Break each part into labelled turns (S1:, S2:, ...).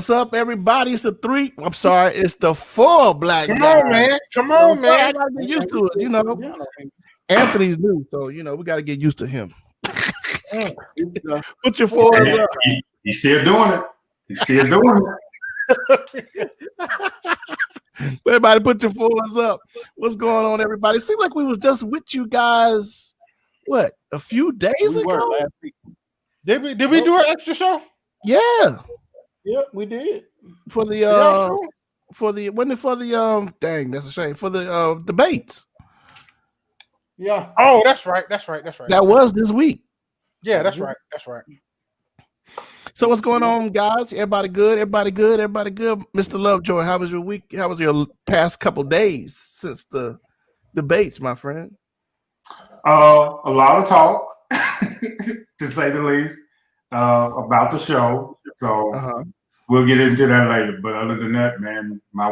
S1: What's up, everybody? It's the three. I'm sorry, it's the four black
S2: Come
S1: guys.
S2: on, man. Come on, man.
S1: I gotta get used to it, you know. Anthony's new, so you know we gotta get used to him. Put your fours up.
S3: He's still doing it. He's still doing it.
S1: Everybody, put your fours up. What's going on, everybody? It seemed like we was just with you guys. What, a few days ago?
S4: Last week.
S2: Did we do an extra show?
S1: Yeah,
S4: Yep, we did.
S1: for the dang, that's a shame, for the debates.
S4: Yeah.
S2: Oh, that's right.
S1: That was this week.
S2: Yeah, that's right.
S1: So what's going on, guys? Everybody good? Mr. Lovejoy, how was your week? How was your past couple days since the debates, my friend?
S3: A lot of talk, to say the least, about the show. So we'll get into that later. But other than that, man, my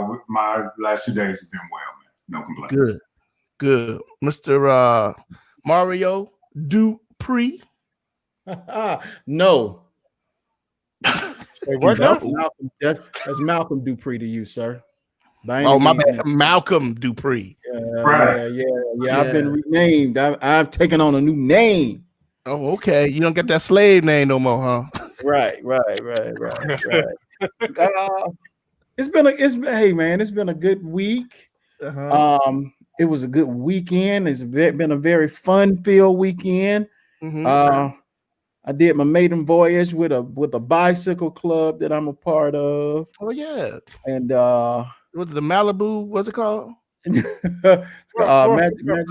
S3: last 2 days have been well, man. No complaints.
S1: Good. Mr. Mario Dupree.
S4: No.
S2: Wait, what?
S1: No.
S4: Malcolm, that's Malcolm Dupree to you, sir.
S1: Oh, my bad. Malcolm Dupree.
S3: Right.
S4: Yeah. I've been renamed. I've taken on a new name.
S1: Oh, okay. You don't get that slave name no more, huh?
S4: Right. It's been a good week. It was a good weekend. It's been a very fun-filled weekend. I did my maiden voyage with a bicycle club that I'm a part of.
S1: Oh yeah.
S4: And
S1: was it the Malibu? What's it called?
S4: Magic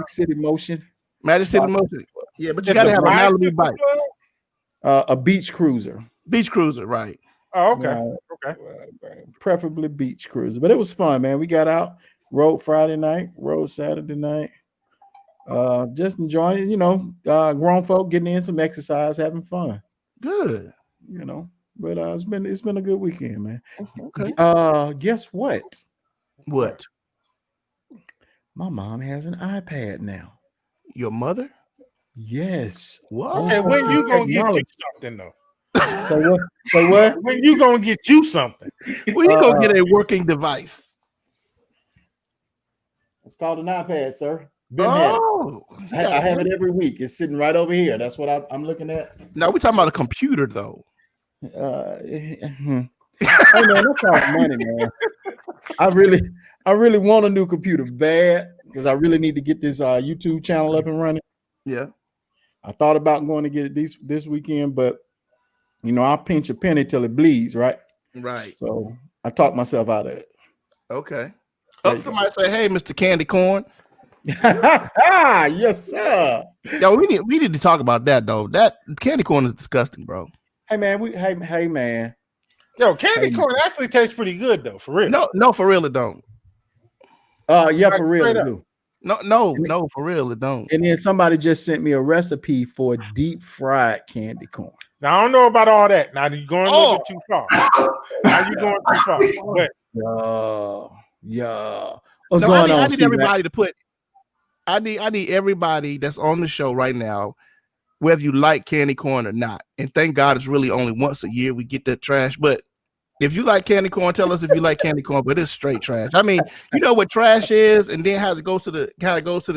S4: City Motion.
S1: Magic City Motion. Yeah, but you gotta have a Malibu bike.
S4: A beach cruiser.
S1: Beach cruiser, right?
S2: Oh, okay.
S4: Okay. Preferably beach cruiser. But it was fun, man. We got out, rode Friday night, rode Saturday night. Just enjoying, grown folk getting in some exercise, having fun.
S1: Good.
S4: But it's been a good weekend, man.
S1: Okay.
S4: Guess what?
S1: What?
S4: My mom has an iPad now.
S1: Your mother?
S4: Yes.
S1: What?
S2: Okay, when you gonna get you something though?
S4: So what?
S2: When you gonna get you something?
S1: When you gonna get a working device?
S4: It's called an iPad, sir. I have it every week. It's sitting right over here. That's what I'm looking at.
S1: No, we're talking about a computer though.
S4: Hey man, that's all money, man. I really want a new computer bad because I really need to get this YouTube channel up and running.
S1: Yeah.
S4: I thought about going to get it this weekend, but I'll pinch a penny till it bleeds, right?
S1: Right.
S4: So I talked myself out of it.
S1: Okay. Somebody say, "Hey, Mr. Candy Corn."
S4: Yes, sir.
S1: Yo, we need to talk about that though. That candy corn is disgusting, bro.
S4: Hey man.
S2: Yo, candy corn actually tastes pretty good though, for real.
S1: No, for real it don't.
S4: Yeah, for real it do.
S1: No, for real it don't.
S4: And then somebody just sent me a recipe for deep fried candy corn.
S2: Now I don't know about all that. Now you're going a little bit too far. But
S4: what's going on?
S1: I need everybody to put. I need everybody that's on the show right now, whether you like candy corn or not. And thank God it's really only once a year we get that trash. But if you like candy corn, tell us if you like candy corn. But it's straight trash. I mean, you know what trash is, and then how it goes to the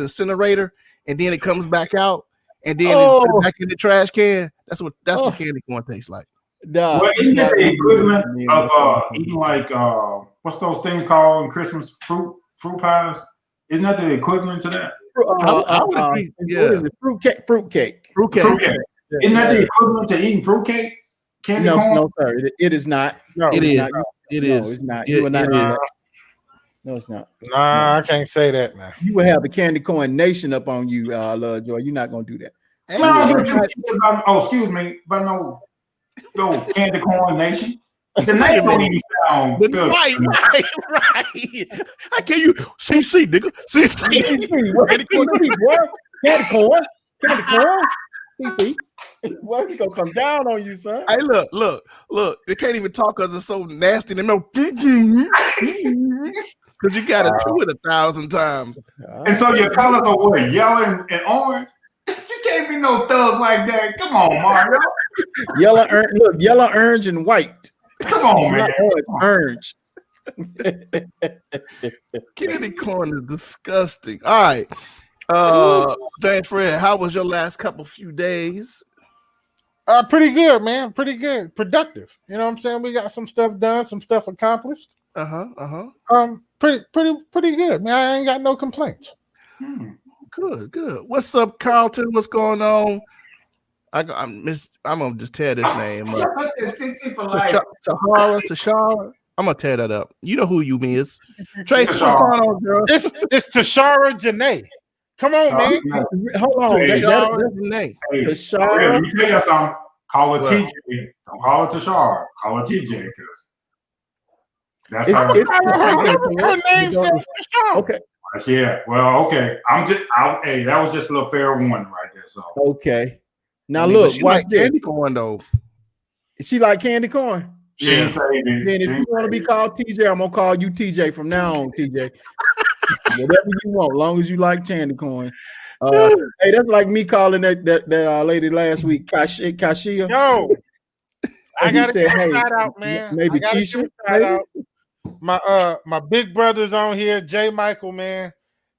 S1: incinerator, and then it comes back out, and then it put it back in the trash can. That's what candy corn tastes like.
S3: Well, isn't it the equivalent of eating like what's those things called in Christmas? Fruit pies? Isn't that the equivalent to that?
S1: I would agree.
S4: What is it? Fruitcake.
S3: Fruitcake. Isn't that the equivalent to eating fruitcake? Candy corn?
S4: No, sir. It is not.
S1: No, it is.
S4: Not.
S1: It
S4: no,
S1: is.
S4: It's not. You will not do that. No, it's not.
S2: Nah, I can't say that now.
S4: You will have the candy corn nation up on you, Joy. You're not gonna do that.
S3: Excuse me, but no candy corn nation. The name don't even sound good.
S1: Right. I can't you CC, nigga. CC.
S4: Candy corn. CC. Well, he's gonna come down on you, son.
S1: Hey, look. They can't even talk because it's so nasty. They know because you got to chew it 1,000 times.
S3: And so your colors are what? Yellow and orange. You can't be no thug like that. Come on, Mario.
S4: Yellow, orange, and white.
S3: Come on, man.
S4: Orange.
S1: Candy corn is disgusting. All right. James Fred, how was your last few days?
S2: Pretty good, man. Pretty good. Productive. You know what I'm saying? We got some stuff done, some stuff accomplished. Pretty good, man. I ain't got no complaints.
S1: Good. What's up, Carlton? What's going on? I'm gonna just tear this name up. Tashara. I'm gonna tear that up. You know who you is. Trace, what's going on, girl?
S2: It's Tashara Janae. Come on, man.
S4: Hold on.
S3: Hey, Tashara. Let me tell you something. Call her TJ. Don't call her Tashara. Call her TJ because that's how
S2: her name says Tashara.
S4: Okay.
S3: Yeah. Well, okay. Hey, that was just a little fair one right there. So
S4: okay. Now look, watch
S1: this. Candy corn though.
S4: She like candy corn.
S3: She ain't saying it.
S4: Then if you want to be called TJ, I'm gonna call you TJ from now on, TJ. Whatever you want, long as you like candy corn. Hey, that's like me calling that lady last week, Kashia.
S2: Yo, I gotta give a shout out, man.
S4: Maybe Keisha. Shout
S2: out. My big brother's on here, J. Michael, man.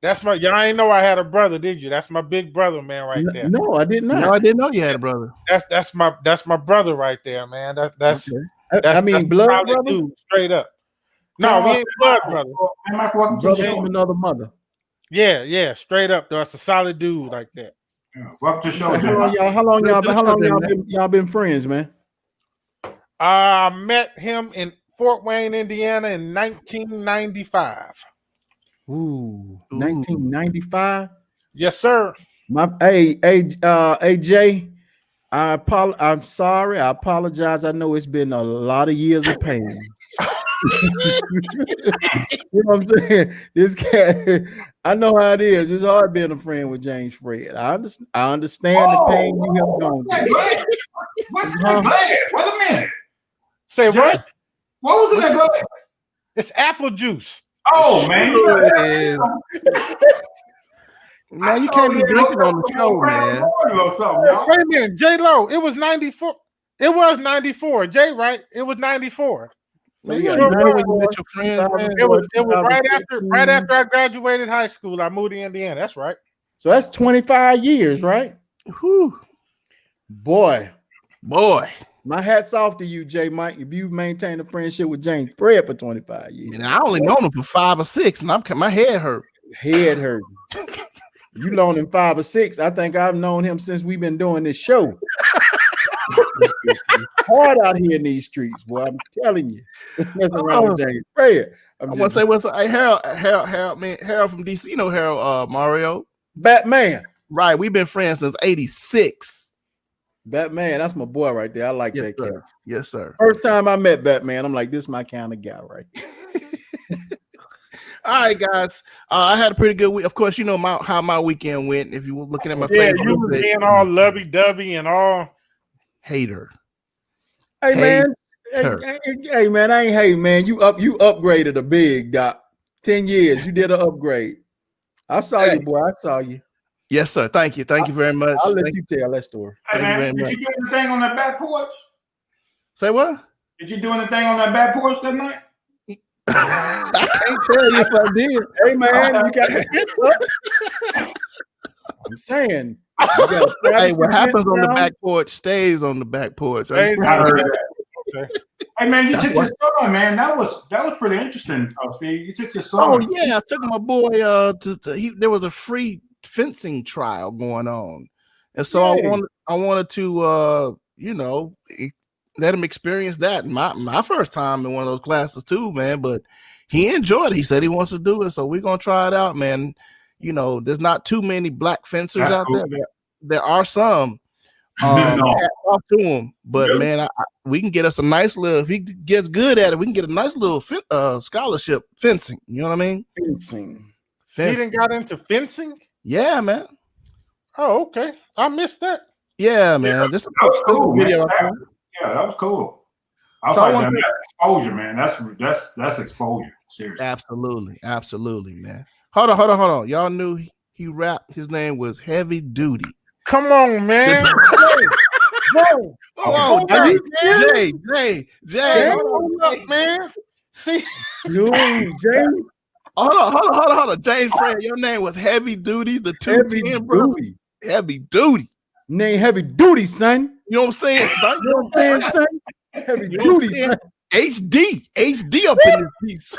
S2: That's my. Y'all ain't know I had a brother, did you? That's my big brother, man, right there.
S4: No, I did not.
S1: No, I didn't know you had a brother.
S2: That's my brother right there, man. That's
S4: blood brother,
S2: dude, straight up. No, we ain't blood brother.
S4: Brother from another mother.
S2: Yeah, straight up. That's a solid dude like that.
S3: Welcome to the show.
S4: How long y'all been friends, man?
S2: I met him in Fort Wayne, Indiana, in 1995.
S4: Ooh. 1995.
S2: Yes, sir.
S4: AJ. I'm sorry. I apologize. I know it's been a lot of years of pain. You know what I'm saying? This cat, I know how it is. It's hard being a friend with James Fred. I understand the pain you have gone through.
S3: What's in that glass? Wait a minute.
S2: Say what?
S3: What was in that glass?
S2: It's apple juice.
S3: Oh man.
S1: No, you can't be drinking on the show, man.
S2: Wait a minute, J-Lo. It was 94. It was 94. Jay, right? It was 94.
S1: So you when you met your friends, man.
S2: It was right after I graduated high school. I moved to Indiana. That's right.
S4: So that's 25 years, right?
S1: Whew.
S4: Boy.
S1: My
S4: hat's off to you, J. Mike. If you've maintained a friendship with James Fred for 25 years.
S1: And I only known him for 5 or 6, and my head hurt.
S4: You known him 5 or 6. I think I've known him since we've been doing this show. Hard out here in these streets, boy. I'm telling you. Messing around with James Fred.
S1: I want to say what's hey, Harold, man, Harold from DC. You know Harold Mario?
S4: Batman.
S1: Right. We've been friends since 86.
S4: Batman, that's my boy right there. I like that character.
S1: Yes, sir.
S4: First time I met Batman, I'm like, this is my kind of guy, right?
S1: All right, guys. I had a pretty good week. Of course, you know how my weekend went. If you were looking at my
S2: Facebook, you were being all lovey-dovey and all
S1: hater.
S4: Hey man, hey man, I ain't hate, man. You upgraded a big doc. 10 years, you did an upgrade. I saw you, boy. I saw you.
S1: Yes, sir. Thank you very much.
S4: I'll let you tell that story.
S3: Hey, man, did you do anything on that back porch?
S1: Say what?
S3: Did you do anything on that back porch that night?
S1: I can't tell you if I did.
S4: Hey man, you got to I'm saying.
S1: Hey, what happens on the back porch stays on the back porch.
S3: Hey man, you took your son, man. That was pretty interesting, Steve. You took your son.
S1: Oh yeah, I took my boy. There was a free fencing trial going on, and so I wanted to let him experience that. My first time in one of those classes too, man. But he enjoyed it. He said he wants to do it, so we're gonna try it out, man. You know, there's not too many black fencers out there. There are some. Talk to him, but man, we can get us a nice little. If he gets good at it, we can get a nice little scholarship fencing. You know what I mean?
S4: Fencing.
S2: He didn't got into fencing.
S1: Yeah, man.
S2: Oh, okay. I missed that.
S1: Yeah, man. This
S3: that was cool, video. Yeah, that was cool. I was like, that's exposure, man. That's exposure. Seriously.
S1: Absolutely, man. Hold on. Y'all knew he rapped. His name was Heavy Duty.
S2: Come on, man. Whoa,
S1: whoa, Jay,
S2: hold up, man. See,
S4: dude, Jay.
S1: Hold on. James Fred, your name was Heavy Duty, the 210, bro. Heavy Duty.
S4: Name Heavy Duty, son.
S1: You know what I'm saying, son?
S4: You know what I'm saying, son? Heavy Duty, son.
S1: HD up in this piece.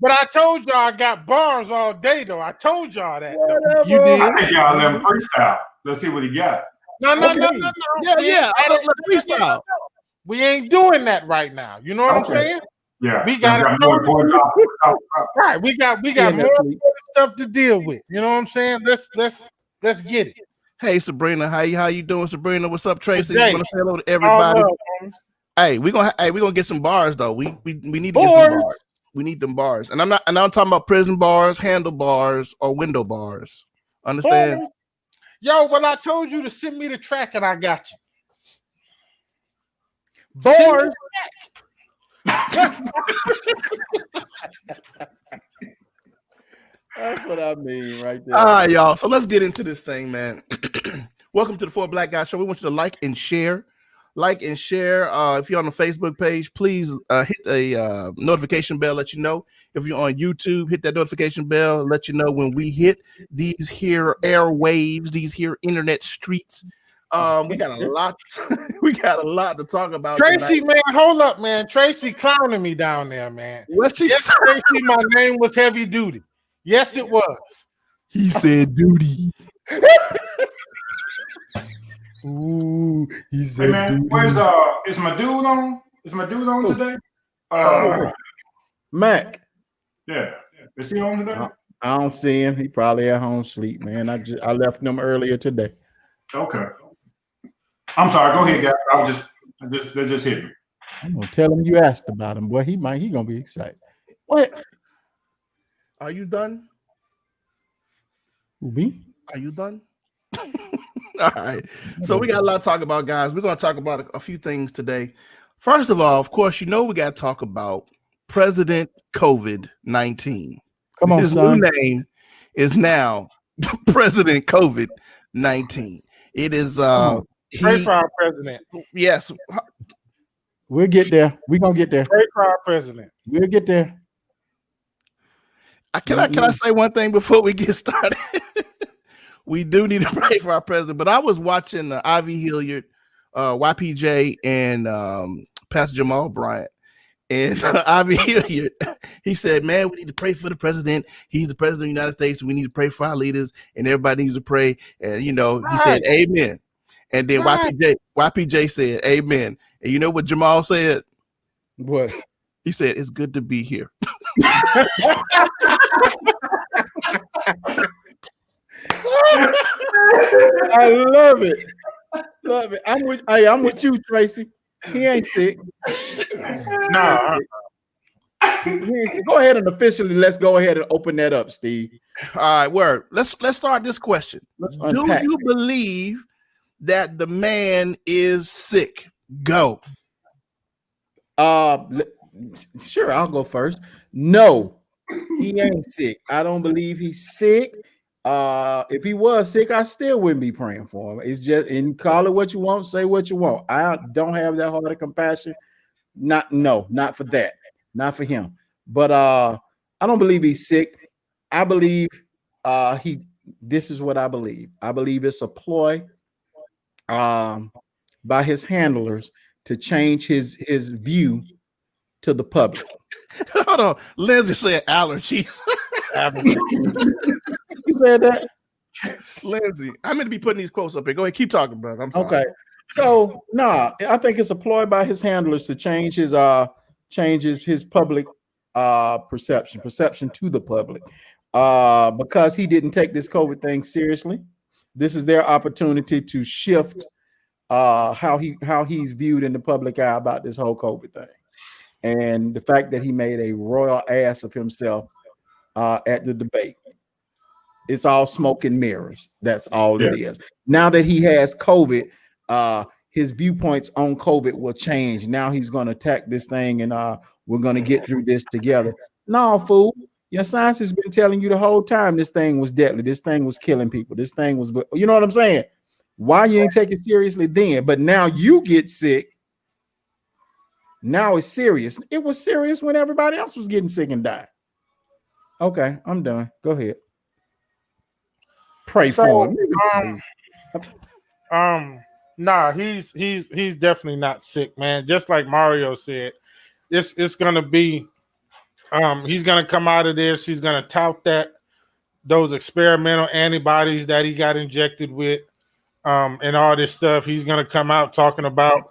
S2: But I told y'all I got bars all day, though. I told y'all that.
S1: You did.
S3: I think y'all let him freestyle. Let's see what he got.
S2: No.
S1: Yeah. Freestyle.
S2: We ain't doing that right now. You know what I'm saying?
S3: Yeah.
S2: We got
S3: more important
S2: right. We got more stuff to deal with. You know what I'm saying? Let's get it.
S1: Hey, Sabrina, how you doing, Sabrina? What's up, Tracy? You want to say hello to everybody? Hey, we gonna get some bars though. We need to get some bars. We need them bars, and I'm not talking about prison bars, handle bars, or window bars. Understand?
S2: Bars. Yo, well, I told you to send me the track, and I got you.
S4: Bars. That's what I mean, right there.
S1: All right, y'all. So let's get into this thing, man. Welcome to the Four Black Guys Show. We want you to like and share. If you're on the Facebook page, please hit the notification bell, let you know. If you're on YouTube, hit that notification bell, let you know when we hit these here airwaves, these here internet streets. We got a lot to talk about.
S2: Tracy,
S1: tonight.
S2: man, hold up, man. Tracy clowning me down there, man.
S1: What she
S2: yes, Tracy, my name was Heavy Duty. Yes, it was.
S1: He said duty.
S4: Ooh, he said,
S3: hey, man, where's is my dude on? Is my dude on today?
S4: Mac.
S3: Yeah. Is he on today?
S4: I don't see him. He probably at home sleep, man. I left him earlier today.
S3: Okay. I'm sorry. Go ahead, guys. That just hit me.
S4: I'm gonna tell him you asked about him. Boy, he gonna be excited. What?
S1: Are you done?
S4: Who, me?
S1: Are you done? All right. So we got a lot to talk about, guys. We're going to talk about a few things today. First of all, of course, we got to talk about President COVID-19.
S4: Come on,
S1: his
S4: son.
S1: new name is now President COVID-19. It is
S2: pray for our president.
S1: Yes.
S4: We'll get there. We're gonna get there.
S2: Pray for our president.
S4: We'll get there.
S1: Can I say one thing before we get started? We do need to pray for our president. But I was watching Ivy Hilliard, YPJ, and Pastor Jamal Bryant. And Ivy Hilliard, he said, man, we need to pray for the president. He's the president of the United States. We need to pray for our leaders, and everybody needs to pray. And, he said, amen. And then YPJ said, amen. And you know what Jamal said?
S4: What?
S1: He said, it's good to be here.
S4: I love it. Love it. I'm with you, Tracy. He ain't sick.
S2: No.
S4: Go ahead and officially let's go ahead and open that up, Steve.
S1: All right, word. Let's start this question. Do
S4: unpack.
S1: you believe that the man is sick? Go.
S4: Sure, I'll go first. No, he ain't sick. I don't believe he's sick. If he was sick, I still wouldn't be praying for him. It's just, and call it what you want, say what you want. I don't have that heart of compassion. Not for that. Not for him. But I don't believe he's sick. I believe this is what I believe. I believe it's a ploy by his handlers to change his view to the public.
S1: Hold on. Lindsay said allergies.
S4: You said that?
S1: Lindsay, I'm going to be putting these quotes up here. Go ahead. Keep talking, brother. I'm sorry.
S4: Okay. So, I think it's a ploy by his handlers to change his public perception to the public because he didn't take this COVID thing seriously. This is their opportunity to shift how he's viewed in the public eye about this whole COVID thing. And the fact that he made a royal ass of himself at the debate. It's all smoke and mirrors. That's all it is. Now that he has COVID, his viewpoints on COVID will change. Now he's going to attack this thing and we're going to get through this together. No, fool. Your science has been telling you the whole time this thing was deadly. This thing was killing people. This thing was, you know what I'm saying? Why you ain't take it seriously then? But now you get sick. Now it's serious. It was serious when everybody else was getting sick and dying. Okay, I'm done. Go ahead. Pray for him.
S2: Nah, he's definitely not sick, man. Just like Mario said, it's gonna be he's gonna come out of this, he's gonna tout those experimental antibodies that he got injected with, and all this stuff. He's gonna come out talking about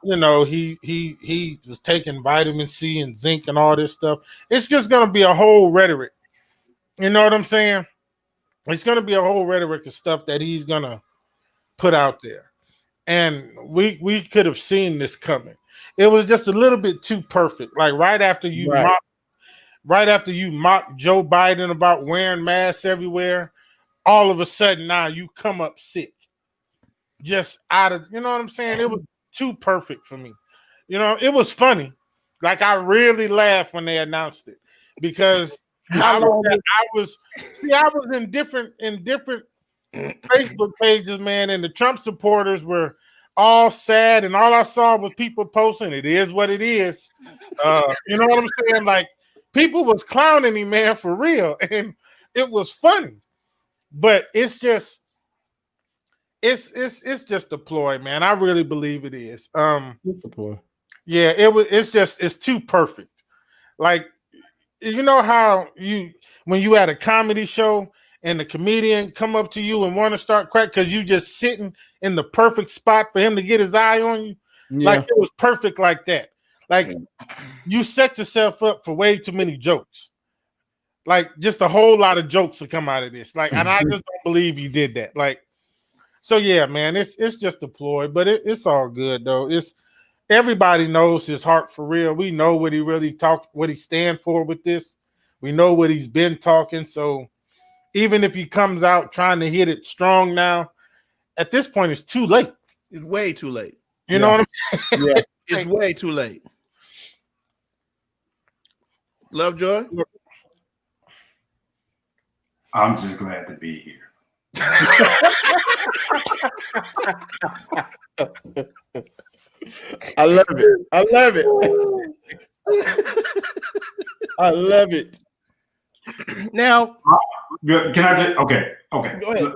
S2: he was taking vitamin C and zinc and all this stuff. It's just gonna be a whole rhetoric. You know what I'm saying? It's gonna be a whole rhetoric of stuff that he's gonna put out there. And we could have seen this coming. It was just a little bit too perfect. Like right after you mock Joe Biden about wearing masks everywhere, all of a sudden now you come up sick. Just out of, you know what I'm saying? It was too perfect for me. It was funny. Like I really laughed when they announced it because I was in different Facebook pages, man, and the Trump supporters were all sad, and all I saw was people posting, "It is what it is." You know what I'm saying? Like people was clowning him, man, for real, and it was funny. But it's just a ploy, man. I really believe it is.
S4: It's a ploy.
S2: Yeah, it's too perfect. Like, you know how when you at a comedy show and the comedian come up to you and want to start crack because you just sitting in the perfect spot for him to get his eye on you. Yeah. Like it was perfect like that. Like you set yourself up for way too many jokes. Like just a whole lot of jokes to come out of this. Like, and I just don't believe he did that. Like, so yeah, man, it's just a ploy, but it's all good though. It's everybody knows his heart for real. We know what he really what he stand for with this. We know what he's been talking. So even if he comes out trying to hit it strong now, at this point, it's too late.
S1: It's way too late.
S2: You know what I'm saying?
S1: Yeah, it's way too late. Lovejoy?
S3: I'm just glad to be here.
S4: I love it. I love it. I love it.
S1: Now,
S3: can I just okay?
S1: Go ahead.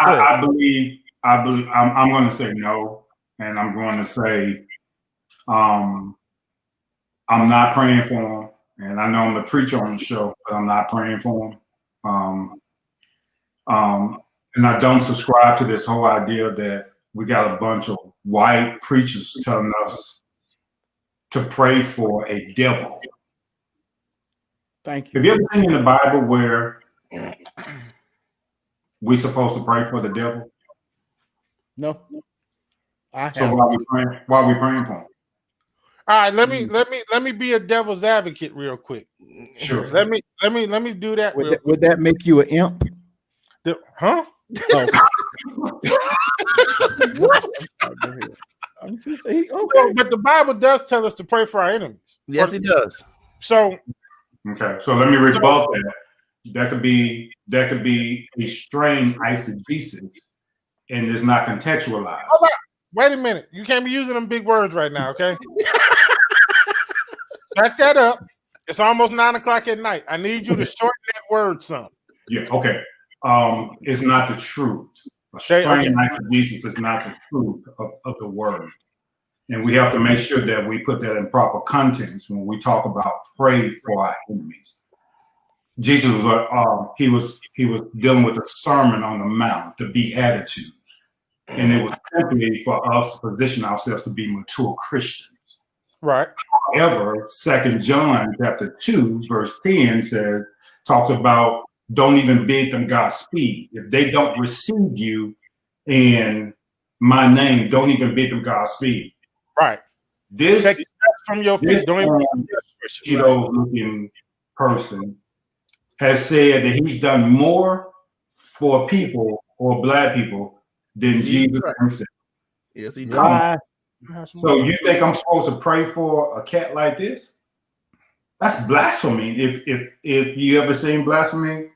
S3: I believe I'm going to say no, and I'm going to say I'm not praying for him, and I know I'm the preacher on the show, but I'm not praying for him. And I don't subscribe to this whole idea that we got a bunch of white preachers telling us to pray for a devil.
S4: Thank you.
S3: Have you ever seen in the Bible where we're supposed to pray for the devil?
S4: No.
S3: So why are we praying for him?
S2: All right, let me be a devil's advocate real quick.
S3: Sure.
S2: Let me do that.
S4: Would that make you an imp?
S2: Huh?
S4: Oh. I'm just saying, okay.
S2: But the Bible does tell us to pray for our enemies.
S1: Yes, it does.
S2: So
S3: okay, so let me rebut that. That could be a strained eisegesis, and it's not contextualized.
S2: Hold on. Wait a minute. You can't be using them big words right now, okay? Back that up. It's almost 9:00 at night. I need you to shorten that word some.
S3: Yeah, okay. It's not the truth. A strained eisegesis is not the truth of the word. And we have to make sure that we put that in proper context when we talk about pray for our enemies. Jesus was he was dealing with a Sermon on the Mount, the Beatitudes. And it was simply for us to position ourselves to be mature Christians.
S2: Right.
S3: However, 2 John chapter 2, verse 10 talks about don't even bid them Godspeed. If they don't receive you in my name, don't even bid them Godspeed.
S2: Right.
S3: This
S2: from your feet.
S3: Cheeto-looking person has said that he's done more for people or black people than Jesus himself.
S1: Yes, he does.
S3: So you think I'm supposed to pray for a cat like this? That's blasphemy. If you ever seen blasphemy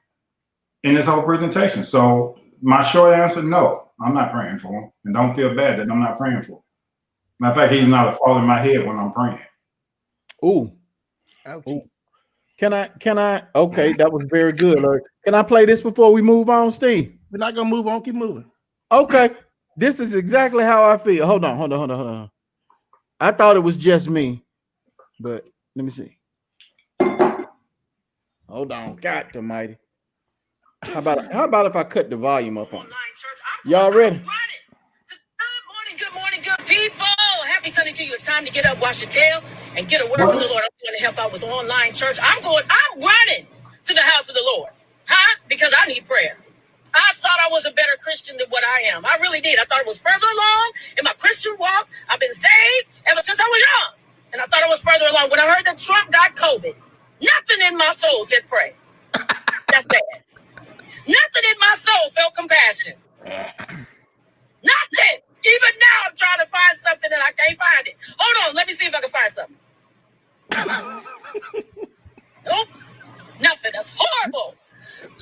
S3: in this whole presentation. So my short answer, no. I'm not praying for him. And don't feel bad that I'm not praying for him. Matter of fact, he's not a thought in my head when I'm praying.
S4: Ooh. Ooh. Can I? Okay, that was very good. Can I play this before we move on, Steve?
S1: We're not gonna move on. Keep moving.
S4: Okay, this is exactly how I feel. Hold on. I thought it was just me, but let me see. Hold on, God Almighty. How about if I cut the volume up on it? Y'all ready?
S5: Good morning, good people. Happy Sunday to you. It's time to get up, wash your tail, and get a word from the Lord. I'm going to help out with online church. I'm running to the house of the Lord. Huh? Because I need prayer. I thought I was a better Christian than what I am. I really did. I thought it was further along in my Christian walk. I've been saved ever since I was young. And I thought it was further along. When I heard that Trump got COVID, nothing in my soul said pray. That's bad. Nothing in my soul felt compassion. Nothing. Even now, I'm trying to find something and I can't find it. Hold on. Let me see if I can find something. Nope. Nothing. That's horrible.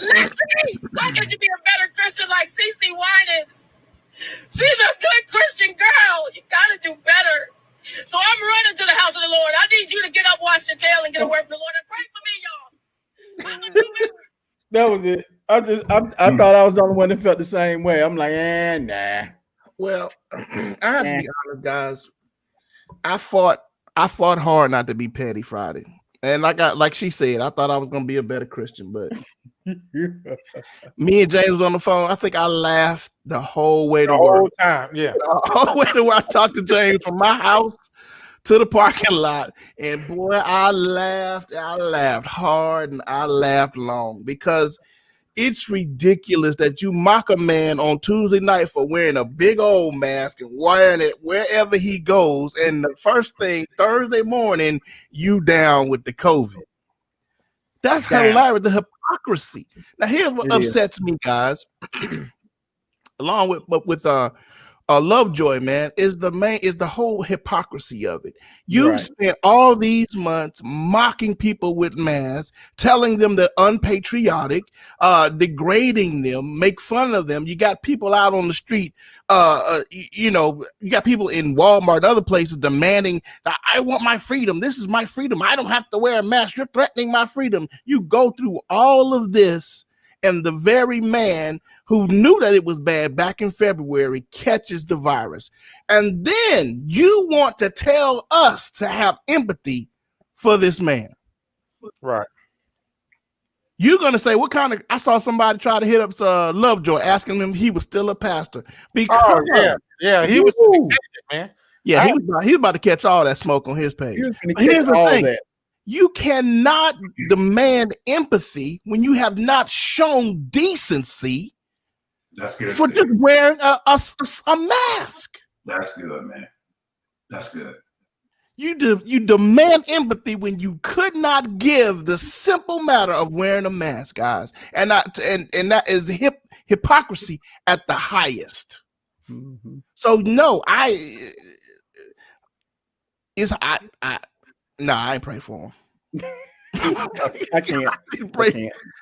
S5: Lexi, why can't you be a better Christian like CeCe Winans? She's a good Christian girl. You got to do better. So I'm running to the house of the Lord. I need you to get up, wash your tail, and get a word from the Lord and pray for me, y'all.
S4: That was it. I thought I was the only one that felt the same way. I'm like, nah.
S1: Well, I have to be honest, guys. I fought hard not to be petty Friday. And like she said, I thought I was gonna be a better Christian, but me and James was on the phone. I think I laughed the whole way to work.
S2: The whole time, yeah.
S1: The whole way to work. I talked to James from my house to the parking lot, and boy, I laughed hard and I laughed long because it's ridiculous that you mock a man on Tuesday night for wearing a big old mask and wearing it wherever he goes. And the first thing, Thursday morning, you down with the COVID. That's hilarious, the hypocrisy. Now, here's what upsets me, guys, along with Lovejoy, man, is the whole hypocrisy of it. You spent all these months mocking people with masks, telling them they're unpatriotic, degrading them, make fun of them. You got people out on the street, you got people in Walmart and other places demanding that I want my freedom. This is my freedom. I don't have to wear a mask. You're threatening my freedom. You go through all of this, and the very man who knew that it was bad back in February catches the virus. And then you want to tell us to have empathy for this man.
S2: Right.
S1: You're going to say, I saw somebody try to hit up Lovejoy asking him if he was still a pastor. Because,
S2: he was man.
S1: Yeah, he was about to catch all that smoke on his page. Here's the thing. You cannot demand empathy when you have not shown decency.
S3: That's good.
S1: For just wearing a mask.
S3: That's good, man. That's good.
S1: You demand empathy when you could not give the simple matter of wearing a mask, guys, and that is the hypocrisy at the highest. Mm-hmm. So no, I ain't praying for him.
S4: I can't.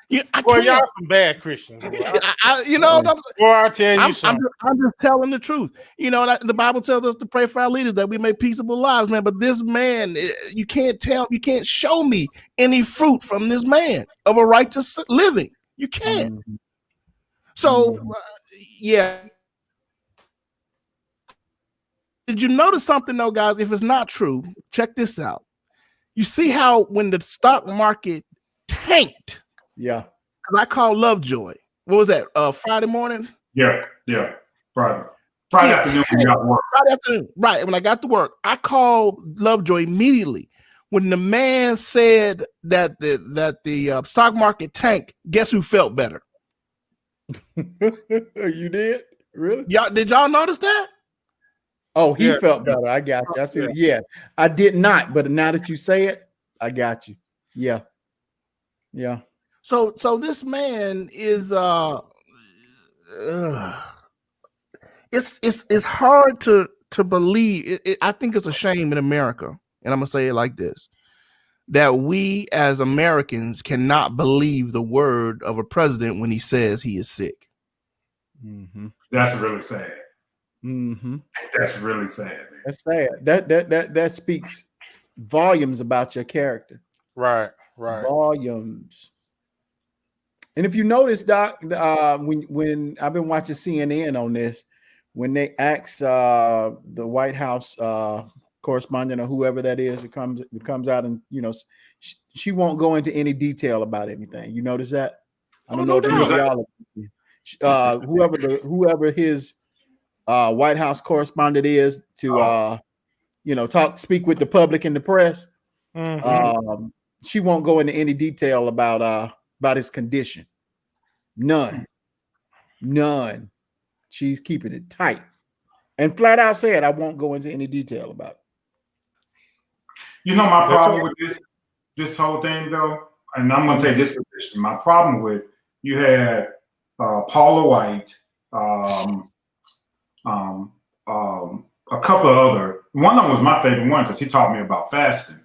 S2: Y'all some bad Christians.
S1: I tell you something. I'm just telling the truth. The Bible tells us to pray for our leaders that we make peaceable lives, man. But this man, you can't show me any fruit from this man of a righteous living. You can't. Mm-hmm. So, yeah. Did you notice something though, guys? If it's not true, check this out. You see how when the stock market tanked?
S4: Yeah.
S1: I called Lovejoy. What was that? Friday morning?
S3: Yeah. Friday afternoon when you got to work.
S1: Friday afternoon. Right. When I got to work, I called Lovejoy immediately. When the man said that the stock market tanked, guess who felt better?
S4: You did? Really?
S1: Did y'all notice that?
S4: Oh, he felt better. I got you. I said, yeah. I did not, but now that you say it, I got you. Yeah.
S1: So this man is it's hard to believe. I think it's a shame in America, and I'm gonna say it like this: that we as Americans cannot believe the word of a president when he says he is sick.
S4: Mm-hmm.
S3: That's really sad.
S4: Mm-hmm.
S3: That's really sad, man.
S4: That's sad. That speaks volumes about your character.
S2: Right.
S4: Volumes. And if you notice, Doc, when I've been watching CNN on this, when they ask the White House correspondent or whoever that is, it comes out and she won't go into any detail about anything. You notice that? I don't know if y'all, whoever his White House correspondent is to speak with the public and the press.
S2: Mm-hmm.
S4: She won't go into any detail about his condition. None. She's keeping it tight and flat out said, I won't go into any detail about it.
S3: You know my problem with this whole thing though, and I'm gonna take this position. My problem with you had Paula White, a couple of other. One of them was my favorite one because he taught me about fasting.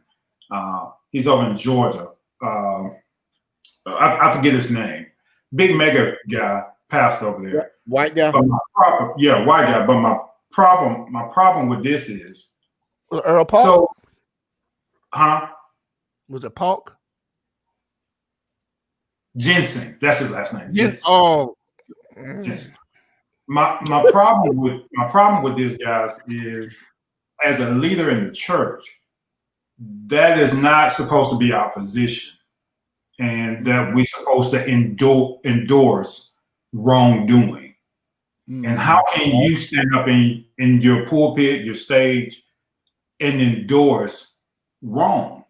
S3: He's over in Georgia. I forget his name. Big mega guy, passed over there.
S4: White guy.
S3: White guy. But my problem with this is
S1: Earl Paul.
S3: So,
S1: was it Paul?
S3: Jensen. That's his last name.
S1: Jensen. Oh.
S3: Jensen. My problem with this, guys, is as a leader in the church, that is not supposed to be our position, and that we're supposed to endorse wrongdoing. Mm-hmm. And how can you stand up in your pulpit, your stage, and endorse wrong?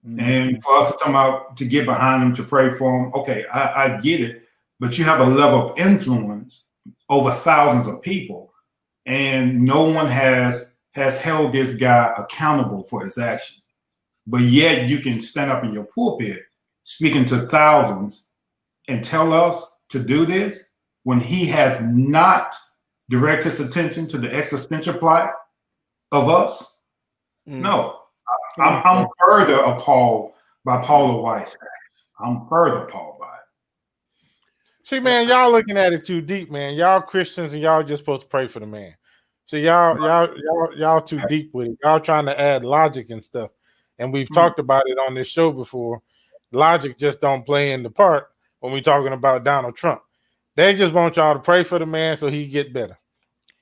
S3: Mm-hmm. And for us to come out to get behind them, to pray for them, okay, I get it, but you have a level of influence over thousands of people, and no one has held this guy accountable for his actions. But yet you can stand up in your pulpit speaking to thousands and tell us to do this when he has not directed his attention to the existential plight of us. No, I'm further appalled by Paula White's actions. I'm further appalled by it.
S2: See, man, y'all looking at it too deep, man. Y'all Christians and y'all just supposed to pray for the man. So y'all too deep with it. Y'all trying to add logic and stuff. And we've talked about it on this show before. Logic just don't play in the part when we're talking about Donald Trump. They just want y'all to pray for the man so he get better.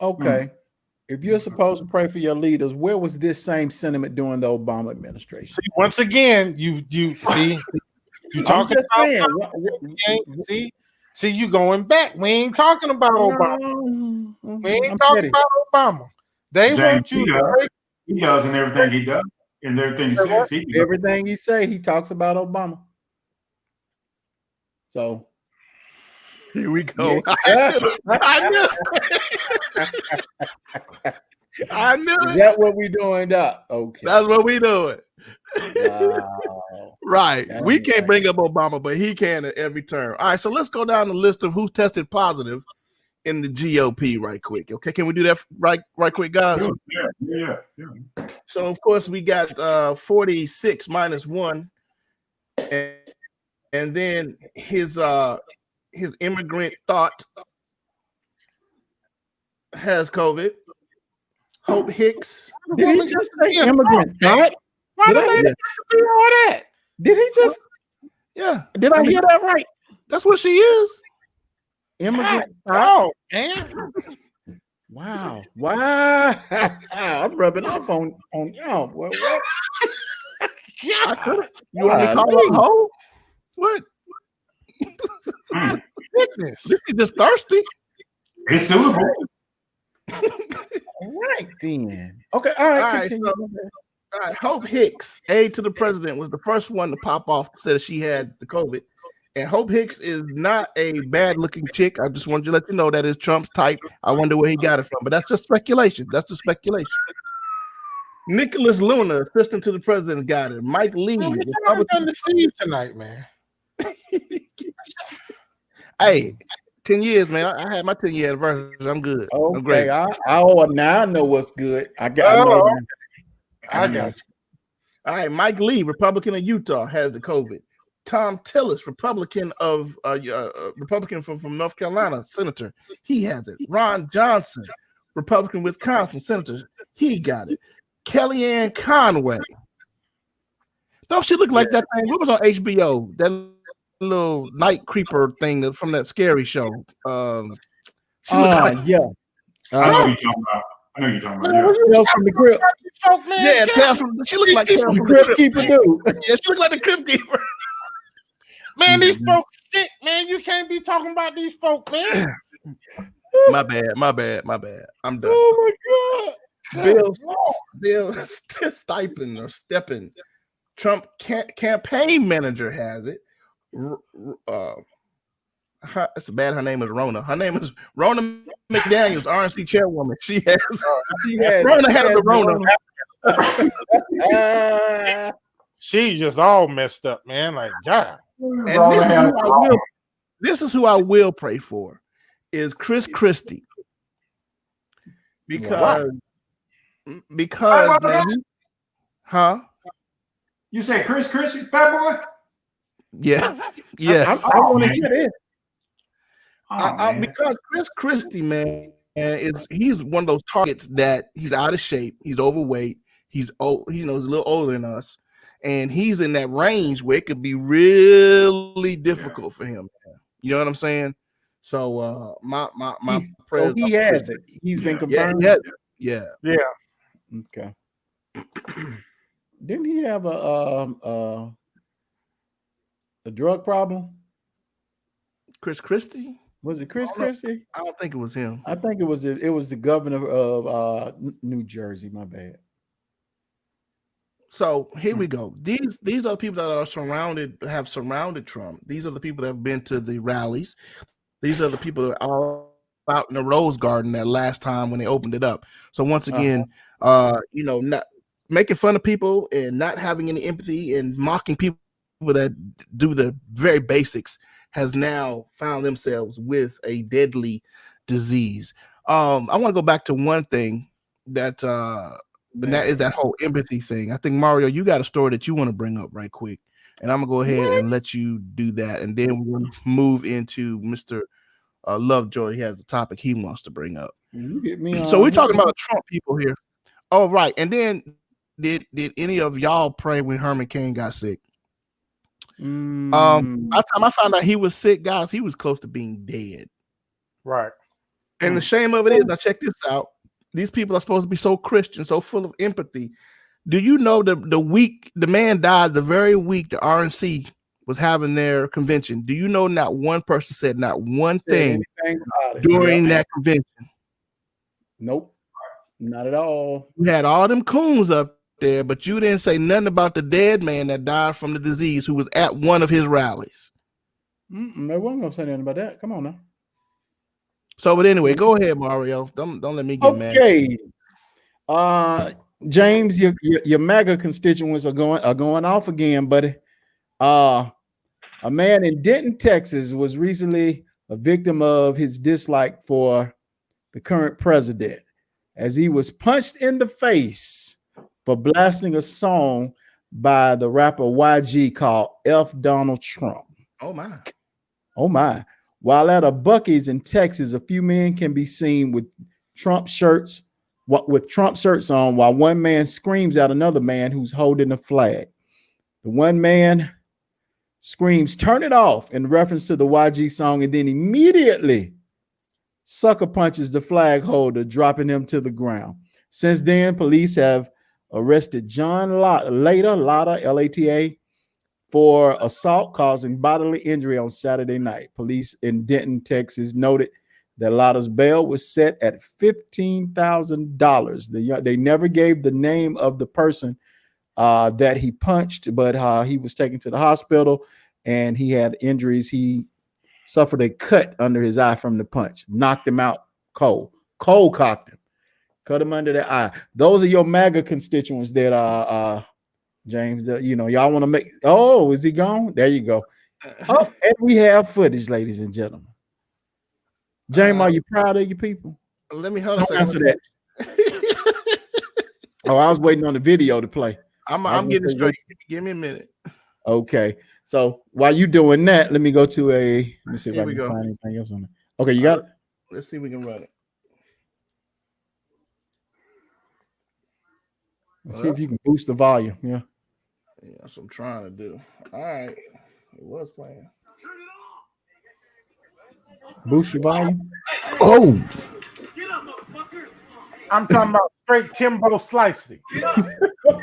S4: Okay. If you're supposed to pray for your leaders, where was this same sentiment during the Obama administration?
S2: See, once again, you see, you talking about see, you going back. We ain't talking about Obama. We ain't talking about Obama. They want you to pray.
S3: He does and everything he does. And everything he says,
S4: everything he say, he talks about Obama. So
S1: here we go.
S4: Yeah.
S1: I knew it.
S4: Is that what we doing, Doc? Okay.
S1: That's what we doing.
S4: Wow.
S1: Right. We can't bring up Obama, but he can at every turn. All right, so let's go down the list of who tested positive in the GOP right quick. Okay, can we do that right quick, guys?
S3: Yeah.
S1: So of course we got 46 minus 1, and then his immigrant thought has COVID. Hope Hicks.
S4: Did he just say immigrant thought?
S2: Why did they do all that?
S4: Did he just?
S1: Yeah.
S4: Did I hear that right?
S1: That's what she is.
S4: Immigrant.
S2: Oh, man.
S4: Wow. I'm rubbing off on y'all. What?
S1: Yeah. You want me to call her a hoe? What?
S2: Goodness.
S1: This is just thirsty.
S3: It's suitable.
S4: All right, then. Okay. All right.
S1: All right. Hope Hicks, aide to the president, was the first one to pop off, said she had the COVID. And Hope Hicks is not a bad-looking chick. I just wanted to let you know that is Trump's type. I wonder where he got it from, but that's just speculation. That's just speculation. Nicholas Luna, assistant to the president, got it. Mike Lee.
S2: I'm going to see you tonight, man.
S1: Hey, 10 years, man. I had my 10-year anniversary. I'm good.
S4: Okay.
S1: I'm great.
S4: Now I know what's good. I got you.
S1: All right, Mike Lee, Republican of Utah, has the COVID. Tom Tillis, Republican from North Carolina, senator, he has it. Ron Johnson, Republican, Wisconsin senator, he got it. Kellyanne Conway. Don't she look like that thing? What was on HBO? That little night creeper thing from that scary show. She looked like,
S4: yeah.
S3: I know you're talking about.
S4: Tales from the Crypt.
S1: Yeah, she looked like
S4: the Crypt Keeper dude.
S1: Yeah, she looked like the Crypt Keeper.
S2: Man, these folks sick, man. You can't be talking about these folk, man.
S1: My bad. I'm done.
S4: Oh my God.
S1: Bill Stipend or Steppen, Trump campaign manager has it. It's bad. Her name is Rona. Her name is Rona McDaniels, RNC chairwoman. She has the Rona.
S2: She just all messed up, man. Like, God.
S1: And this is who I will pray for is Chris Christie. Because man,
S3: you said Chris Christie, fat boy?
S1: Yeah. Yes.
S4: I want to hear this.
S1: Because Chris Christie, man, he's one of those targets that he's out of shape, he's overweight, he's old, he's a little older than us, and he's in that range where it could be really difficult for him. You know what I'm saying? So my
S4: so he has it. He's been confirmed.
S1: Yeah.
S4: Okay. Didn't he have a drug problem?
S1: Chris Christie?
S4: Was it Chris Christie?
S1: I don't think it was him.
S4: I think it was the governor of New Jersey. My bad.
S1: So here we go. These are the people that have surrounded Trump. These are the people that have been to the rallies. These are the people that are out in the Rose Garden that last time when they opened it up. So once again, not making fun of people and not having any empathy and mocking people that do the very basics has now found themselves with a deadly disease. I want to go back to one thing that is that whole empathy thing. I think, Mario, you got a story that you want to bring up right quick, and I'm gonna go ahead and let you do that, and then we'll move into Mr. Lovejoy. He has a topic he wants to bring up. So we're talking about Trump people here. Oh, right. And then did any of y'all pray when Herman Cain got sick? By the time I found out he was sick, guys, he was close to being dead.
S2: Right.
S1: And the shame of it is, now check this out. These people are supposed to be so Christian, so full of empathy. Do you know the man died the very week the RNC was having their convention? Do you know not one person said not one thing during that convention?
S4: Nope. Not at all.
S1: You had all them coons up there, but you didn't say nothing about the dead man that died from the disease who was at one of his rallies.
S4: No one gonna say nothing about that. Come on now.
S1: So, but anyway, go ahead, Mario. Don't let me get mad.
S4: Okay. James, your MAGA constituents are going off again, buddy. A man in Denton, Texas, was recently a victim of his dislike for the current president, as he was punched in the face for blasting a song by the rapper YG called F. Donald Trump.
S1: Oh my. While at a Buc-ee's in Texas, a few men can be seen with Trump shirts on, while one man screams at another man who's holding a flag. The one man screams, "Turn it off," in reference to the YG song, and then immediately sucker punches the flag holder, dropping him to the ground. Since then, police have arrested John Lata, Lata, for assault causing bodily injury on Saturday night. Police in Denton, Texas noted that Lata's bail was set at $15,000. They never gave the name of the person that he punched, but he was taken to the hospital and he had injuries. He suffered a cut under his eye from the punch, knocked him out cold. Cold cocked him, cut him under the eye. Those are your MAGA constituents that James, y'all want to make. Oh, is he gone? There you go. Oh, and we have footage, ladies and gentlemen. James, are you proud of your people? Let me hold on.
S4: Don't answer that. Oh, I was waiting on the video to play.
S1: I'm getting straight. Give me a minute.
S4: Okay. So while you doing that, let me go to let me see if
S1: Here
S4: I
S1: we
S4: can
S1: go.
S4: find anything else on it. Okay, you got it?
S1: Let's see if we can run it.
S4: Let's see if you can boost the volume. Yeah.
S1: Yeah, that's what I'm trying to do. All right. It was playing.
S4: Boost your volume.
S1: Oh.
S2: I'm talking about straight Kimbo Slicey. You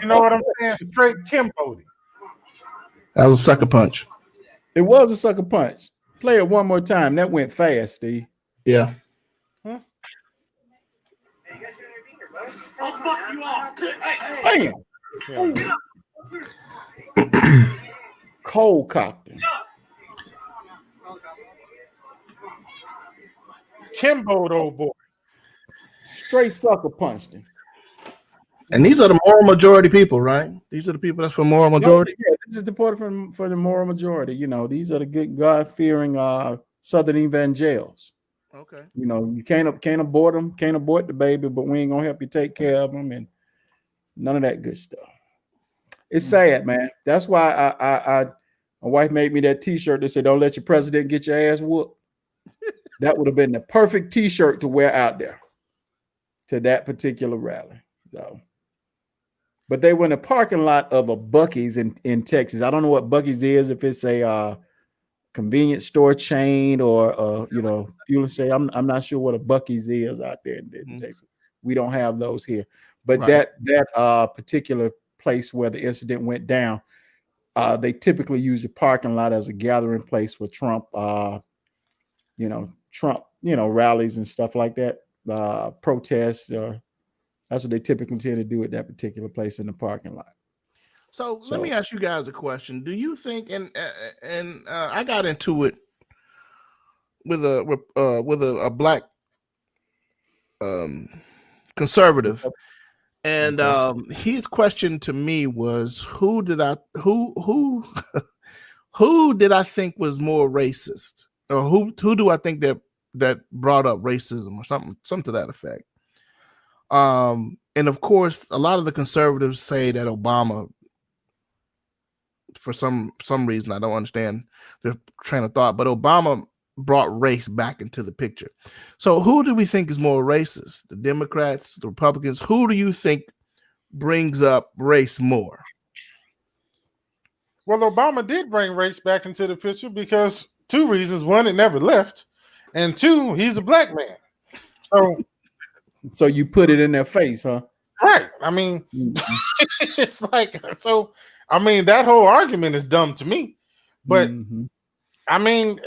S2: know what I'm saying? Straight Kimbo.
S1: That was a sucker punch.
S4: It was a sucker punch. Play it one more time. That went fast, Steve.
S1: Yeah.
S6: I'll fuck you off.
S4: Bam. Cole Compton.
S2: Kimbo, old boy.
S4: Straight sucker punched him.
S1: And these are the moral majority people, right? These are the people that's for moral majority.
S4: Yeah, this is the part for the moral majority. You know, these are the good God-fearing Southern evangelicals.
S1: Okay.
S4: You know, you can't abort them, can't abort the baby, but we ain't gonna help you take care of them and none of that good stuff. It's sad, man. That's why my wife made me that T-shirt that said, "Don't let your president get your ass whooped." That would have been the perfect T-shirt to wear out there to that particular rally. So, but they were in a parking lot of a Buc-ee's in Texas. I don't know what Buc-ee's is, if it's a convenience store chain or fuel station. I'm not sure what a Buc-ee's is out there in Texas. We don't have those here. But
S1: right.
S4: that particular place where the incident went down, they typically use the parking lot as a gathering place for Trump rallies and stuff like that, protests. That's what they typically tend to do at that particular place in the parking lot.
S1: So let me ask you guys a question. Do you think, and I got into it with a black conservative, and his question to me was, who did I think was more racist, or who do I think that brought up racism or something to that effect? And of course, a lot of the conservatives say that Obama, for some reason, I don't understand their train of thought, but Obama brought race back into the picture. So who do we think is more racist? The Democrats, the Republicans? Who do you think brings up race more?
S2: Well, Obama did bring race back into the picture because two reasons. One, it never left. And two, he's a black man.
S4: So you put it in their face, huh?
S2: Right. I mean, it's like, so, I mean, that whole argument is dumb to me. But, I mean,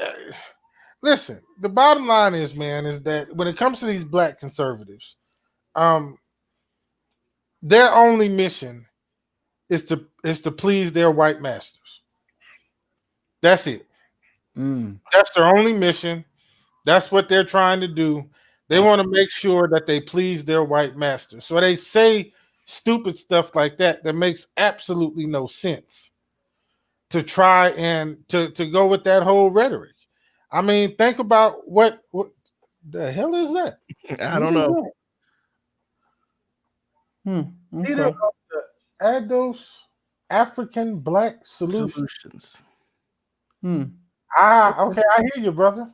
S2: listen, the bottom line is, man, is that when it comes to these black conservatives, their only mission is to please their white masters. That's it. That's their only mission. That's what they're trying to do. They want to make sure that they please their white masters. So they say stupid stuff like that makes absolutely no sense to try and to go with that whole rhetoric. I mean, think about what the hell is that?
S1: I don't know.
S2: Okay. The ADOS African Black Solutions. Okay, I hear you, brother.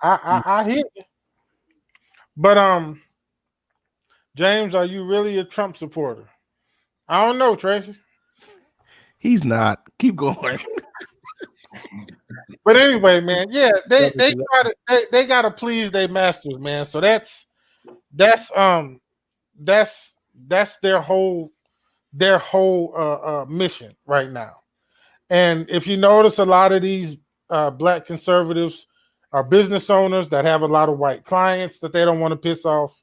S2: I hear you. But James, are you really a Trump supporter? I don't know, Tracy.
S1: He's not. Keep going.
S2: But anyway, man, yeah, they gotta please their masters, man. So that's their whole mission right now. And if you notice, a lot of these black conservatives are business owners that have a lot of white clients that they don't want to piss off.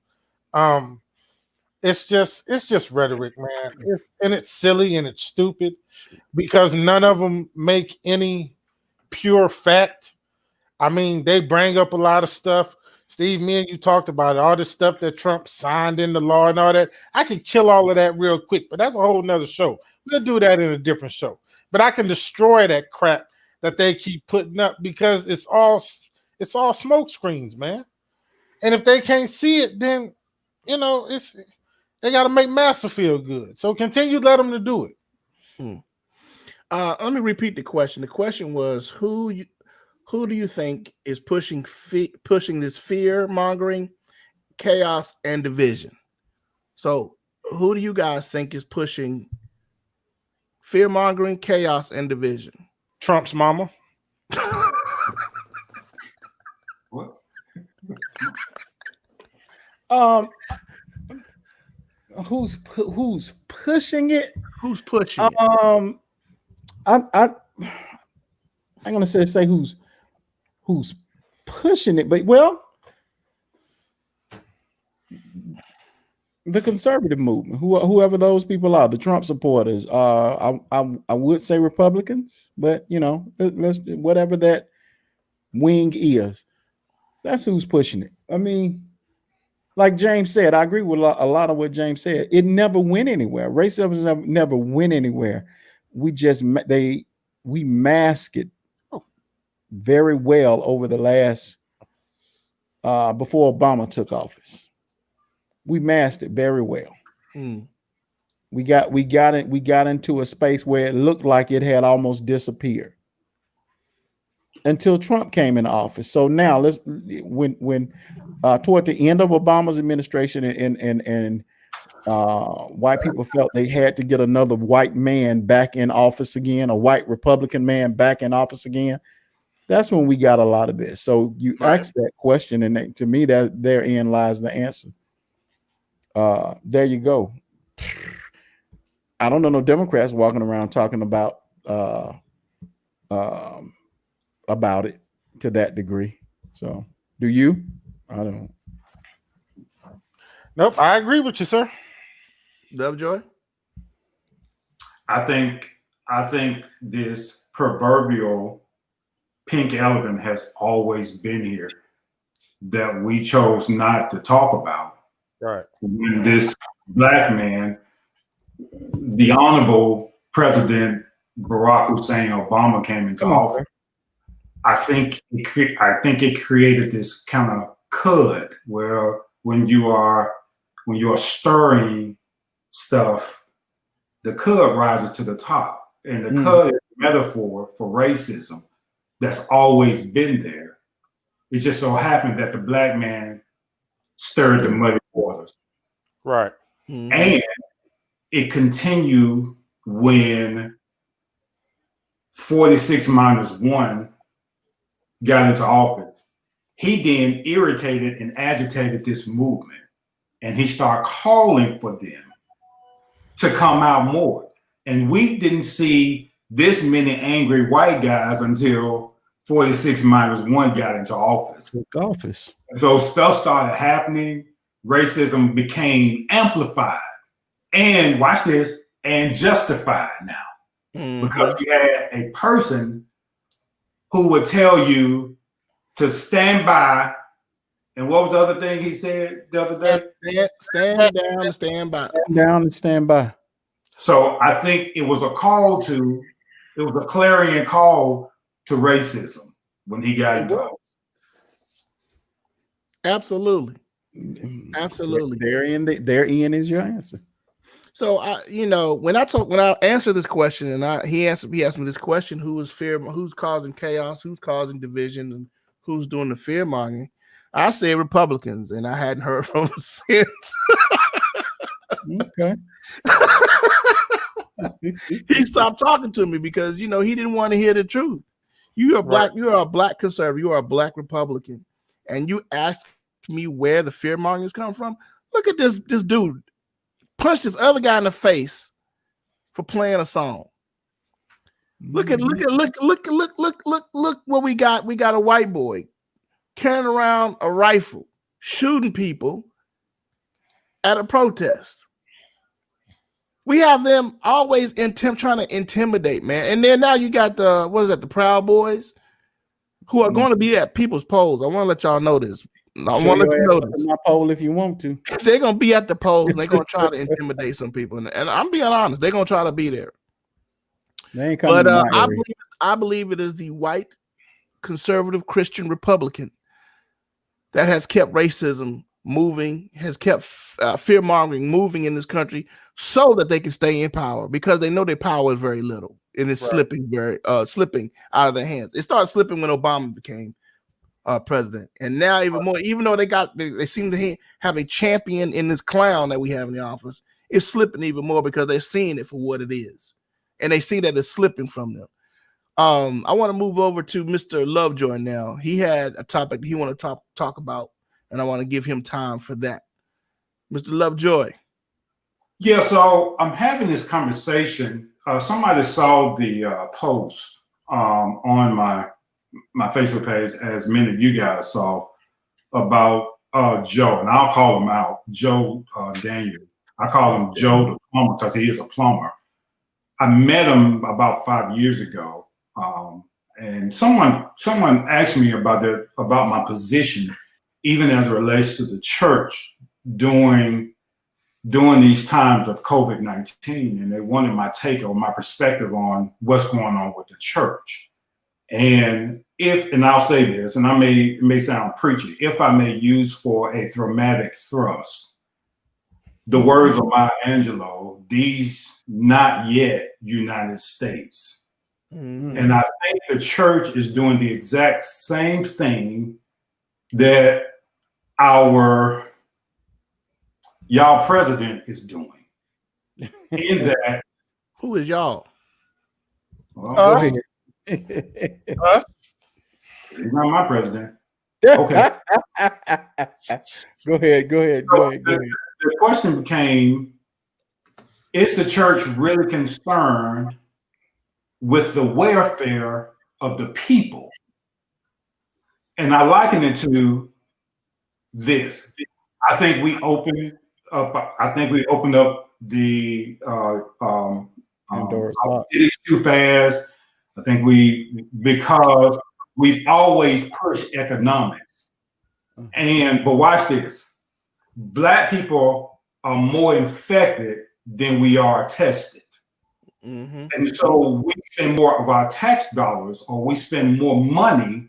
S2: It's just rhetoric, man. And it's silly and it's stupid because none of them make any pure fact. I mean, they bring up a lot of stuff. Steve, me and you talked about it, all this stuff that Trump signed into law and all that. I can kill all of that real quick, but that's a whole nother show. We'll do that in a different show. But I can destroy that crap that they keep putting up because it's all smoke screens, man. And if they can't see it, then they got to make Massa feel good. So continue to let them to do it.
S1: Let me repeat the question. The question was who do you think is pushing this fear mongering, chaos, and division? So who do you guys think is pushing fear mongering, chaos, and division?
S2: Trump's mama.
S3: What?
S4: Who's pushing it?
S1: Who's pushing it?
S4: I'm gonna say who's pushing it, but well, the conservative movement, whoever those people are, the Trump supporters. I would say Republicans, but you know, let's whatever that wing is, that's who's pushing it. I mean, like James said, I agree with a lot of what James said. It never went anywhere. Racism never went anywhere. We mask it very well over the last before Obama took office. We masked it very well. We got into a space where it looked like it had almost disappeared until Trump came in office. So now when toward the end of Obama's administration and white people felt they had to get another white man back in office again, a white Republican man back in office again, that's when we got a lot of this. So you asked that question, and to me, that therein lies the answer. There you go. I don't know no Democrats walking around talking about it to that degree. So do you? I don't.
S2: Nope, I agree with you, sir.
S1: Lovejoy?
S3: I think this proverbial pink elephant has always been here that we chose not to talk about.
S2: Right.
S3: When this black man, the honorable President Barack Hussein Obama came into office, I think it created this kind of cud where when you're stirring stuff, the cud rises to the top, and the cud is a metaphor for racism that's always been there. It just so happened that the black man stirred the muddy waters,
S2: right?
S3: And it continued when 46-1 got into office. He then irritated and agitated this movement, and he started calling for them to come out more. And we didn't see this many angry white guys until 46-1 got into office. So stuff started happening. Racism became amplified, and watch this, and justified now, because you had a person who would tell you to stand by. And what was the other thing he said the other day?
S1: Stand down and stand by.
S4: Stand down and stand by.
S3: So I think it was a clarion call to racism when he got into office.
S1: Absolutely.
S4: Therein is your answer.
S1: So when I answer this question, and he asked me this question: who's causing chaos, who's causing division, and who's doing the fear mongering? I say Republicans, and I hadn't heard from them since.
S4: Okay.
S1: He stopped talking to me because he didn't want to hear the truth. You are black. You are a black conservative. You are a black Republican, and you asked me where the fear mongers come from. Look at this dude punched this other guy in the face for playing a song. Look what we got. We got a white boy carrying around a rifle, shooting people at a protest. We have them always trying to intimidate, man. And then now you got the Proud Boys who are going to be at people's polls. I want to let y'all know this. I want to let you know this.
S4: My poll if you want to.
S1: They're going to be at the polls and they're going to try to intimidate some people. And I'm being honest, they're going to try to be there.
S4: They ain't coming
S1: but I believe it is the white conservative Christian Republican that has kept racism moving, has kept fear mongering moving in this country so that they can stay in power, because they know their power is very little. and it's slipping slipping out of their hands. It started slipping when Obama became president, and now even more. Even though they seem to have a champion in this clown that we have in the office, it's slipping even more because they're seeing it for what it is, and they see that it's slipping from them. I want to move over to Mr. Lovejoy now. He had a topic he want to talk about, and I want to give him time for that. Mr. Lovejoy.
S3: Yeah, so I'm having this conversation. Somebody saw the post on my Facebook page, as many of you guys saw, about Joe, and I'll call him out, Joe Daniel. I call him Joe the plumber because he is a plumber. I met him about 5 years ago, and someone asked me about my position, even as it relates to the church during these times of COVID-19, and they wanted my take or my perspective on what's going on with the church. And I'll say this, and it may sound preachy, if I may use for a dramatic thrust, the words of Maya Angelou, these not yet United States. Mm-hmm. And I think the church is doing the exact same thing that our y'all president is doing. In that,
S1: who is y'all?
S3: Well, us. Us. He's not my president. Okay.
S4: Go ahead.
S3: The question became, is the church really concerned with the welfare of the people? And I liken it to this. I think we opened up the cities too fast. I think because we've always pushed economics. But watch this. Black people are more infected than we are tested. Mm-hmm. And so we spend more of our tax dollars, or we spend more money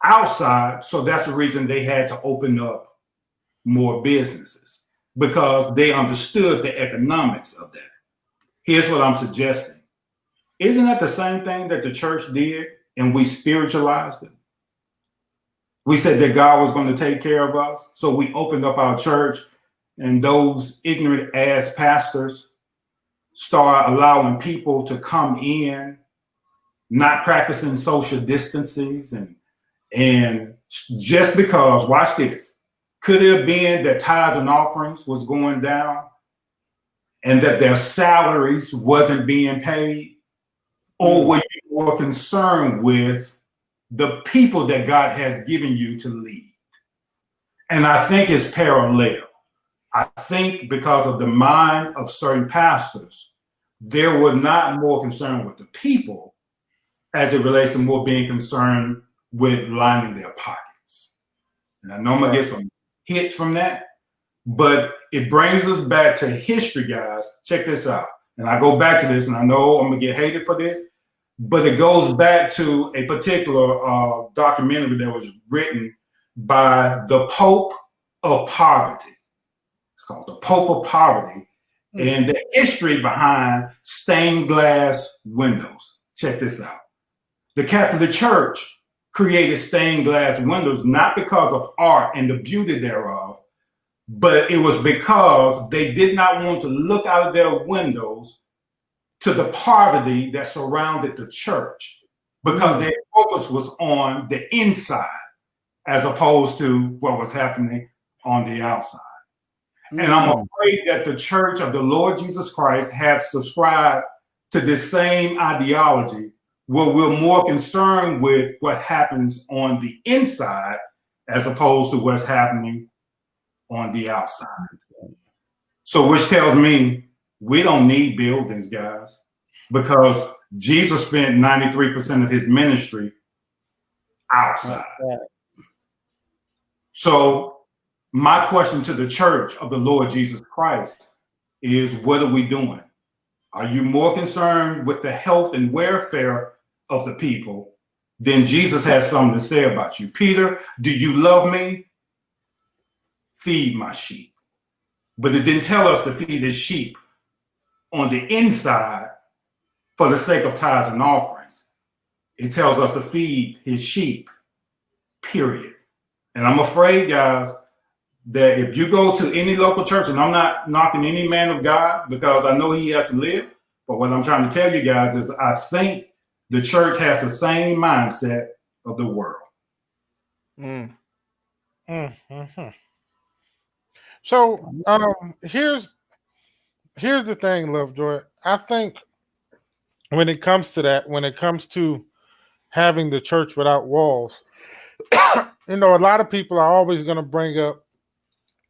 S3: outside. So that's the reason they had to open up more businesses, because they understood the economics of that. Here's what I'm suggesting. Isn't that the same thing that the church did, and we spiritualized it? We said that God was going to take care of us, so we opened up our church, and those ignorant ass pastors start allowing people to come in, not practicing social distances, and just because, watch this, could it have been that tithes and offerings was going down and that their salaries wasn't being paid? Or were you more concerned with the people that God has given you to lead? And I think it's parallel. I think because of the mind of certain pastors, they were not more concerned with the people as it relates to more being concerned with lining their pockets. And I know I'm gonna get some hits from that, but it brings us back to history, guys. Check this out. And I go back to this, and I know I'm gonna get hated for this, but it goes back to a particular documentary that was written by the Pope of Poverty. It's called The Pope of Poverty, and the history behind stained glass windows. Check this out. The Catholic Church created stained glass windows not because of art and the beauty thereof, but it was because they did not want to look out of their windows to the poverty that surrounded the church, because their focus was on the inside as opposed to what was happening on the outside. And I'm afraid that the Church of the Lord Jesus Christ have subscribed to this same ideology, where we're more concerned with what happens on the inside as opposed to what's happening on the outside. So which tells me we don't need buildings, guys, because Jesus spent 93% of his ministry outside. So my question to the Church of the Lord Jesus Christ is, what are we doing? Are you more concerned with the health and welfare of the people? Then Jesus has something to say about you. Peter, do you love me? Feed my sheep. But it didn't tell us to feed his sheep on the inside for the sake of tithes and offerings. It tells us to feed his sheep, period. And I'm afraid, guys, that if you go to any local church, and I'm not knocking any man of God because I know he has to live, but what I'm trying to tell you guys is I think the church has the same mindset of the world.
S2: Mm-hmm. So here's the thing, Lovejoy. I think when it comes to that, when it comes to having the church without walls, you know, a lot of people are always going to bring up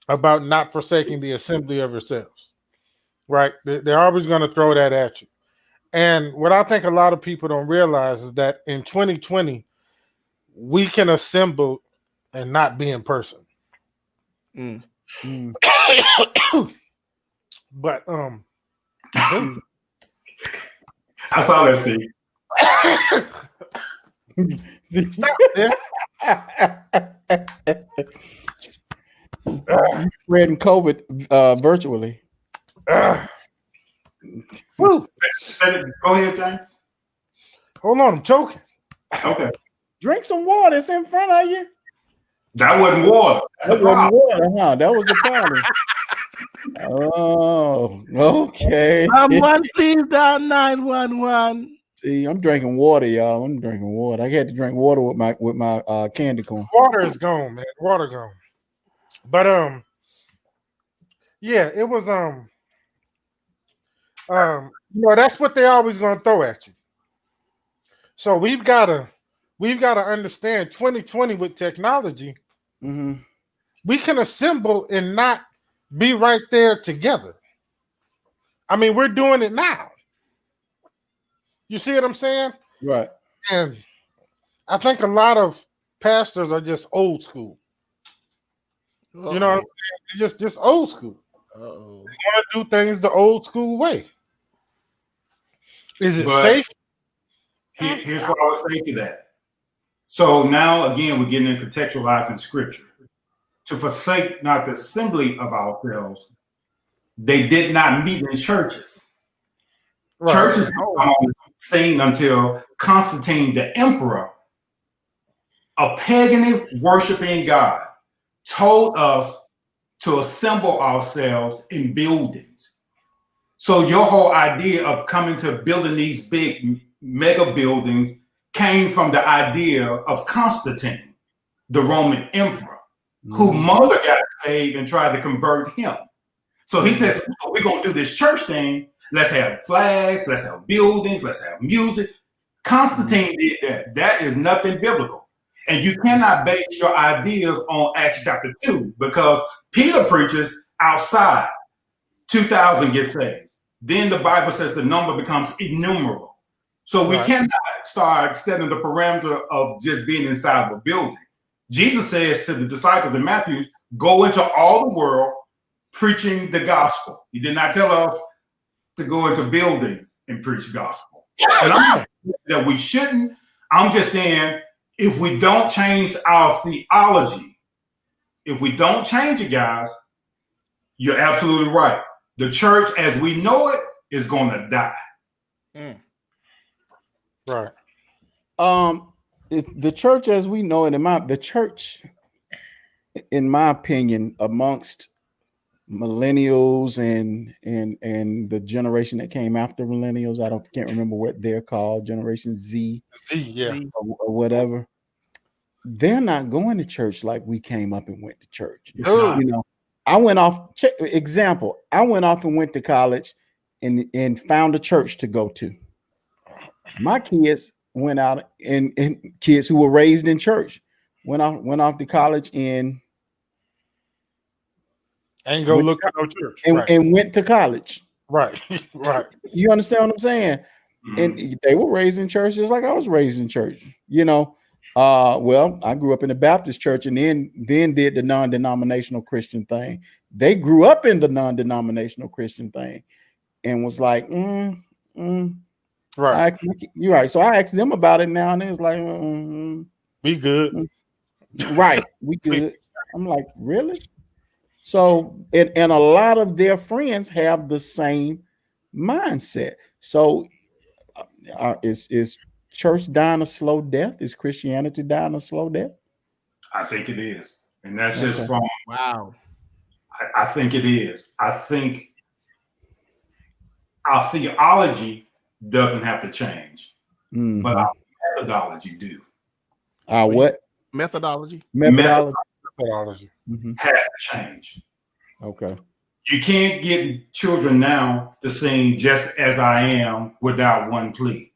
S2: about not forsaking the assembly of yourselves, right? They're always going to throw that at you. And what I think a lot of people don't realize is that in 2020, we can assemble and not be in person. But
S3: I saw that, Steve.
S4: Spreading COVID virtually.
S3: Go ahead, James.
S2: Hold on, I'm choking.
S3: Okay.
S4: Drink some water. It's in front of you.
S3: That wasn't water.
S4: That wasn't water, huh? That was the problem. Oh, okay.
S1: Someone please dial 911.
S4: See, I'm drinking water, y'all. I'm drinking water. I had to drink water with my candy corn.
S2: Water is gone, man. Water gone. But yeah, it was you know, that's what they always gonna throw at you. So we've gotta understand 2020 with technology, we can assemble and not be right there together. I mean, we're doing it now. You see what I'm saying?
S4: Right.
S2: And I think a lot of pastors are just old school. You know what I'm saying? Just old school. They want to do things the old school way. Is it safe?
S3: Here's what I would say to that. So now, again, we're getting into contextualizing scripture. To forsake not the assembly of ourselves, they did not meet in churches. Right. Churches didn't come on the scene until Constantine, the emperor, a pagan worshiping God, told us to assemble ourselves in buildings. So your whole idea of coming to building these big mega buildings came from the idea of Constantine, the Roman emperor, whose mother got saved and tried to convert him. So he says, we're going to do this church thing. Let's have flags. Let's have buildings. Let's have music. Constantine did that. That is nothing biblical. And you cannot base your ideas on Acts chapter 2 because Peter preaches outside. 2,000 get saved. Then the Bible says the number becomes innumerable. So we cannot start setting the parameter of just being inside of a building. Jesus says to the disciples in Matthew, go into all the world preaching the gospel. He did not tell us to go into buildings and preach the gospel. And I'm not saying that we shouldn't. I'm just saying if we don't change our theology, if we don't change it, guys, you're absolutely right. The church as we know it is going to die.
S2: Right.
S4: The church as we know it, in my opinion, amongst millennials and the generation that came after millennials, can't remember what they're called, Generation Z, or whatever. They're not going to church like we came up and went to church. You know, I went off and went to college and found a church to go to. My kids went out and kids who were raised in church went off to college and
S2: ain't go look at no church
S4: and went to college.
S2: Right.
S4: You understand what I'm saying? And they were raised in church just like I was raised in church. You know, well, I grew up in the Baptist church and then did the non-denominational Christian thing. They grew up in the non-denominational Christian thing and was like, right. You're right. So I asked them about it now, and it's like,
S2: we good.
S4: Right. We good. I'm like, really? So, and a lot of their friends have the same mindset. So Is church dying a slow death? Is Christianity dying a slow death?
S3: I think it is, and that's just from
S1: wow.
S3: I think it is. I think our theology doesn't have to change, but our methodology do.
S4: Our what?
S1: Methodology.
S2: Methodology
S3: has to change.
S4: Okay.
S3: You can't get children now to sing "Just As I Am" without one plea.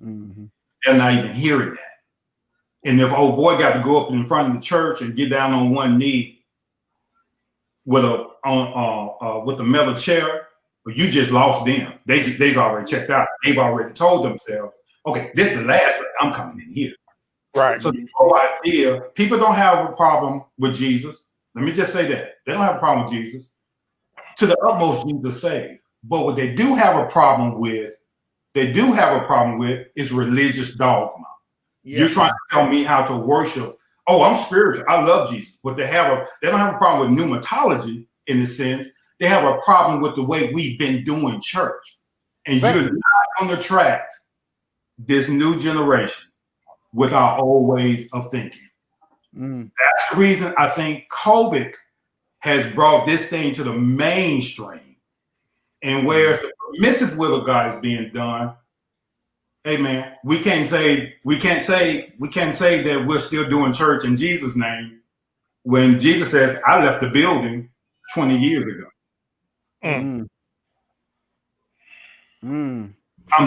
S3: They're not even hearing that. And if old boy got to go up in front of the church and get down on one knee with a metal chair, but you just lost them. They've already checked out. They've already told themselves, okay, this is the last time I'm coming in here.
S2: Right.
S3: So the whole idea, people don't have a problem with Jesus. Let me just say that. They don't have a problem with Jesus. To the utmost, Jesus saved. But what they do have a problem with is religious dogma. Yeah. You're trying to tell me how to worship. Oh, I'm spiritual. I love Jesus. But they don't have a problem with pneumatology in a sense. They have a problem with the way we've been doing church. And you're not going to attract this new generation with our old ways of thinking. That's the reason I think COVID has brought this thing to the mainstream. And whereas the permissive will of God is being done, hey man, we can't say that we're still doing church in Jesus' name when Jesus says, I left the building 20 years ago. I'm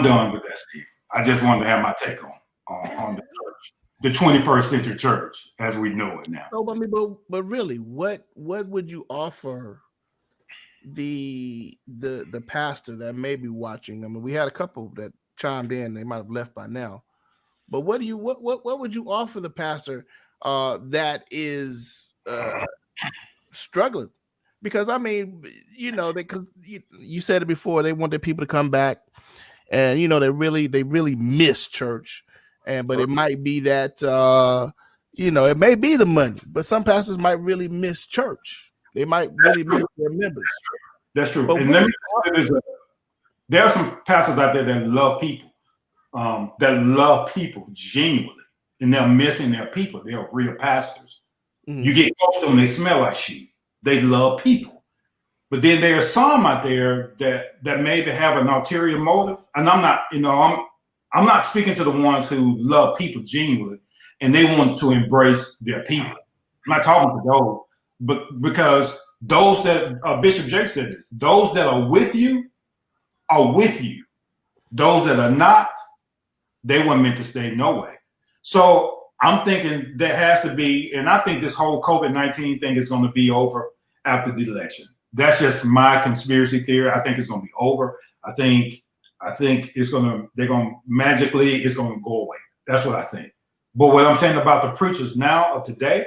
S3: done with that, Steve. I just wanted to have my take on the church, the 21st century church as we know it now.
S1: No, but really, what would you offer the pastor that may be watching? I mean, we had a couple that chimed in. They might have left by now. But what would you offer the pastor that is struggling? Because I mean, because you said it before, they want their people to come back, and they really miss church, but it might be that it may be the money, but some pastors might really miss church. They might really miss their members.
S3: That's true. And let me there are some pastors out there that love people genuinely, and they're missing their people. They're real pastors. You get close to them, they smell like sheep. They love people. But then there are some out there that maybe have an ulterior motive. And I'm not speaking to the ones who love people genuinely and they want to embrace their people. I'm not talking to those, but because those that Bishop Jake said this, those that are with you are with you. Those that are not, they weren't meant to stay no way. So I'm thinking there has to be, and I think this whole COVID-19 thing is going to be over after the election. That's just my conspiracy theory. I think it's going to be over. I think it's going to go away. That's what I think. But what I'm saying about the preachers now of today,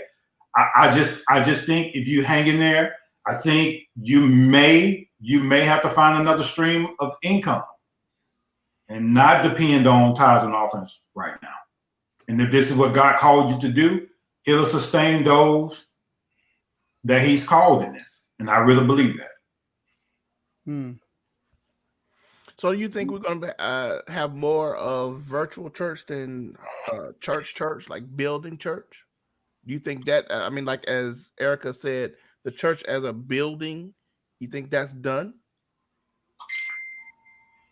S3: I just think if you hang in there, I think you may have to find another stream of income and not depend on tithes and offerings right now. And if this is what God called you to do, He'll sustain those that He's called in this. And I really believe that.
S1: So do you think we're going to have more of virtual church than church, like building church? Do you think that, like as Erica said, the church as a building, you think that's done?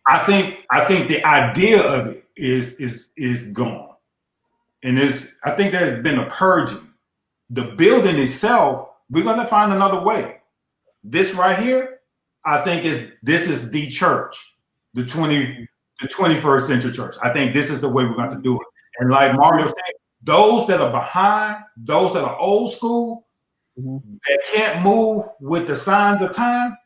S3: I think the idea of it is gone. And I think there's been a purging. The building itself, we're going to find another way. This right here, I think this is the church, the 21st century church. I think this is the way we're going to do it. And like Mario said, those that are behind, those that are old school, that can't move with the signs of time,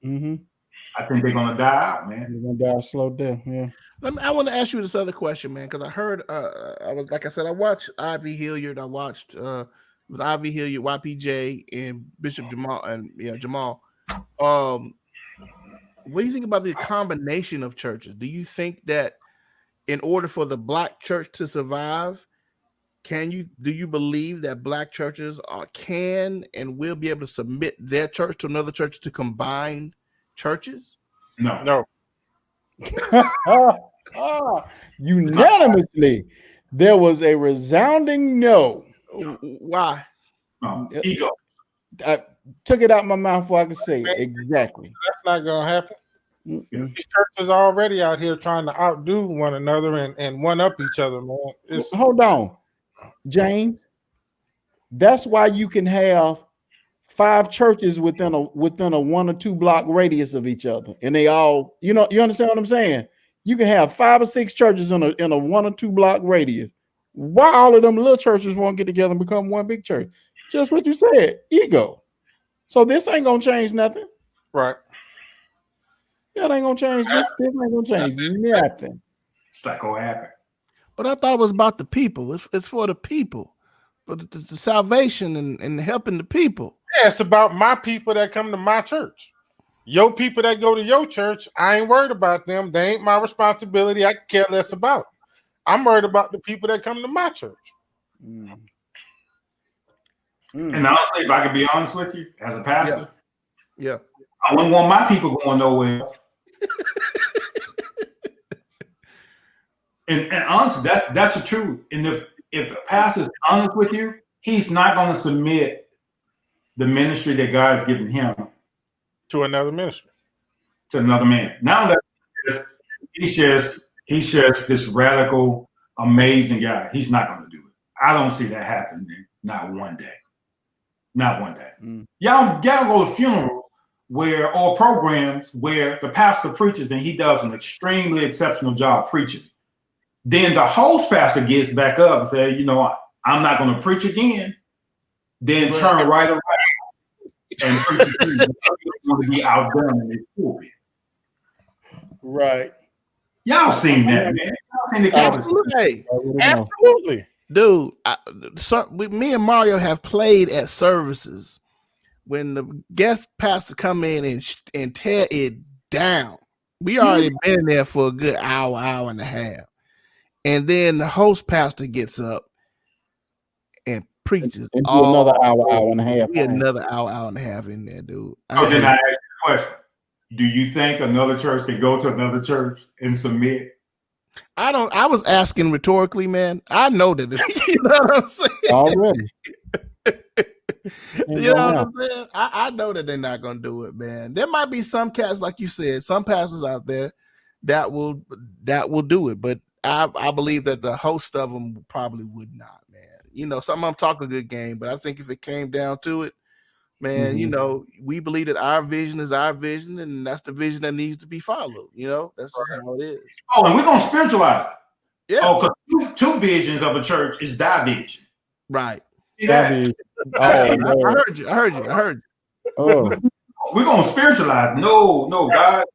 S3: I think they're going to die out, man.
S4: They're going to die a slow death, yeah.
S1: I want to ask you this other question, man, because I heard, I watched Ivy Hilliard. I watched with Ivy Hilliard, YPJ, and Bishop Jamal, Jamal. What do you think about the combination of churches? Do you think that in order for the Black church to survive, do you believe that Black churches can and will be able to submit their church to another church to combine churches?
S3: No.
S4: Unanimously, there was a resounding no.
S1: Why?
S3: Ego.
S4: I took it out my mouth before I could say it. Exactly.
S2: That's not gonna happen.
S4: Mm-mm.
S2: These churches are already out here trying to outdo one another and one up each other, man.
S4: Hold on, James. That's why you can have 5 churches within a 1 or 2 block radius of each other, and they all, you understand what I'm saying? You can have 5 or 6 churches in a 1 or 2 block radius. Why all of them little churches won't get together and become one big church? Just what you said, ego. So this ain't gonna change nothing.
S2: Right.
S4: That ain't gonna change. This ain't gonna change nothing.
S3: It's not gonna happen.
S1: But I thought it was about the people. It's for the people, for the salvation and helping the people.
S2: Yeah, it's about my people that come to my church. Your people that go to your church, I ain't worried about them. They ain't my responsibility. I care less about. I'm worried about the people that come to my church.
S3: And honestly, if I could be honest with you, as a pastor,
S1: yeah.
S3: I wouldn't want my people going nowhere else. and honestly, that's the truth. And if a pastor's honest with you, he's not going to submit the ministry that God's given him
S2: to another ministry,
S3: to another man. Now that he's just this radical, amazing guy. He's not going to do it. I don't see that happening. Not one day. Not one day. Y'all go to funerals or programs where the pastor preaches and he does an extremely exceptional job preaching. Then the host pastor gets back up and says, I'm not going to preach again. Then turn right around and preach again. He's going to be outdone in his pulpit.
S4: Right.
S3: Y'all seen that, man. Y'all seen the
S1: Absolutely.
S2: Absolutely.
S1: Dude, me and Mario have played at services when the guest pastor come in and tear it down. We already been there for a good hour and a half. And then the host pastor gets up and preaches
S4: another hour and a half.
S1: Another hour and a half in there, dude.
S3: So then I ask you a question. Do you think another church can go to another church and submit?
S1: I was asking rhetorically, man. I know that. You know what I'm saying?
S4: Already.
S1: You know what I'm saying? I know that they're not going to do it, man. There might be some cats, like you said, some pastors out there that will do it, but I believe that the host of them probably would not, man. Some of them talk a good game, but I think if it came down to it, man, we believe that our vision is our vision, and that's the vision that needs to be followed. That's just how it is.
S3: Oh, and we're going to spiritualize it.
S1: Yeah.
S3: Oh, because two visions of a church is thy vision.
S1: Right.
S3: See that?
S1: I heard you.
S4: Oh.
S3: We're going to spiritualize. No, God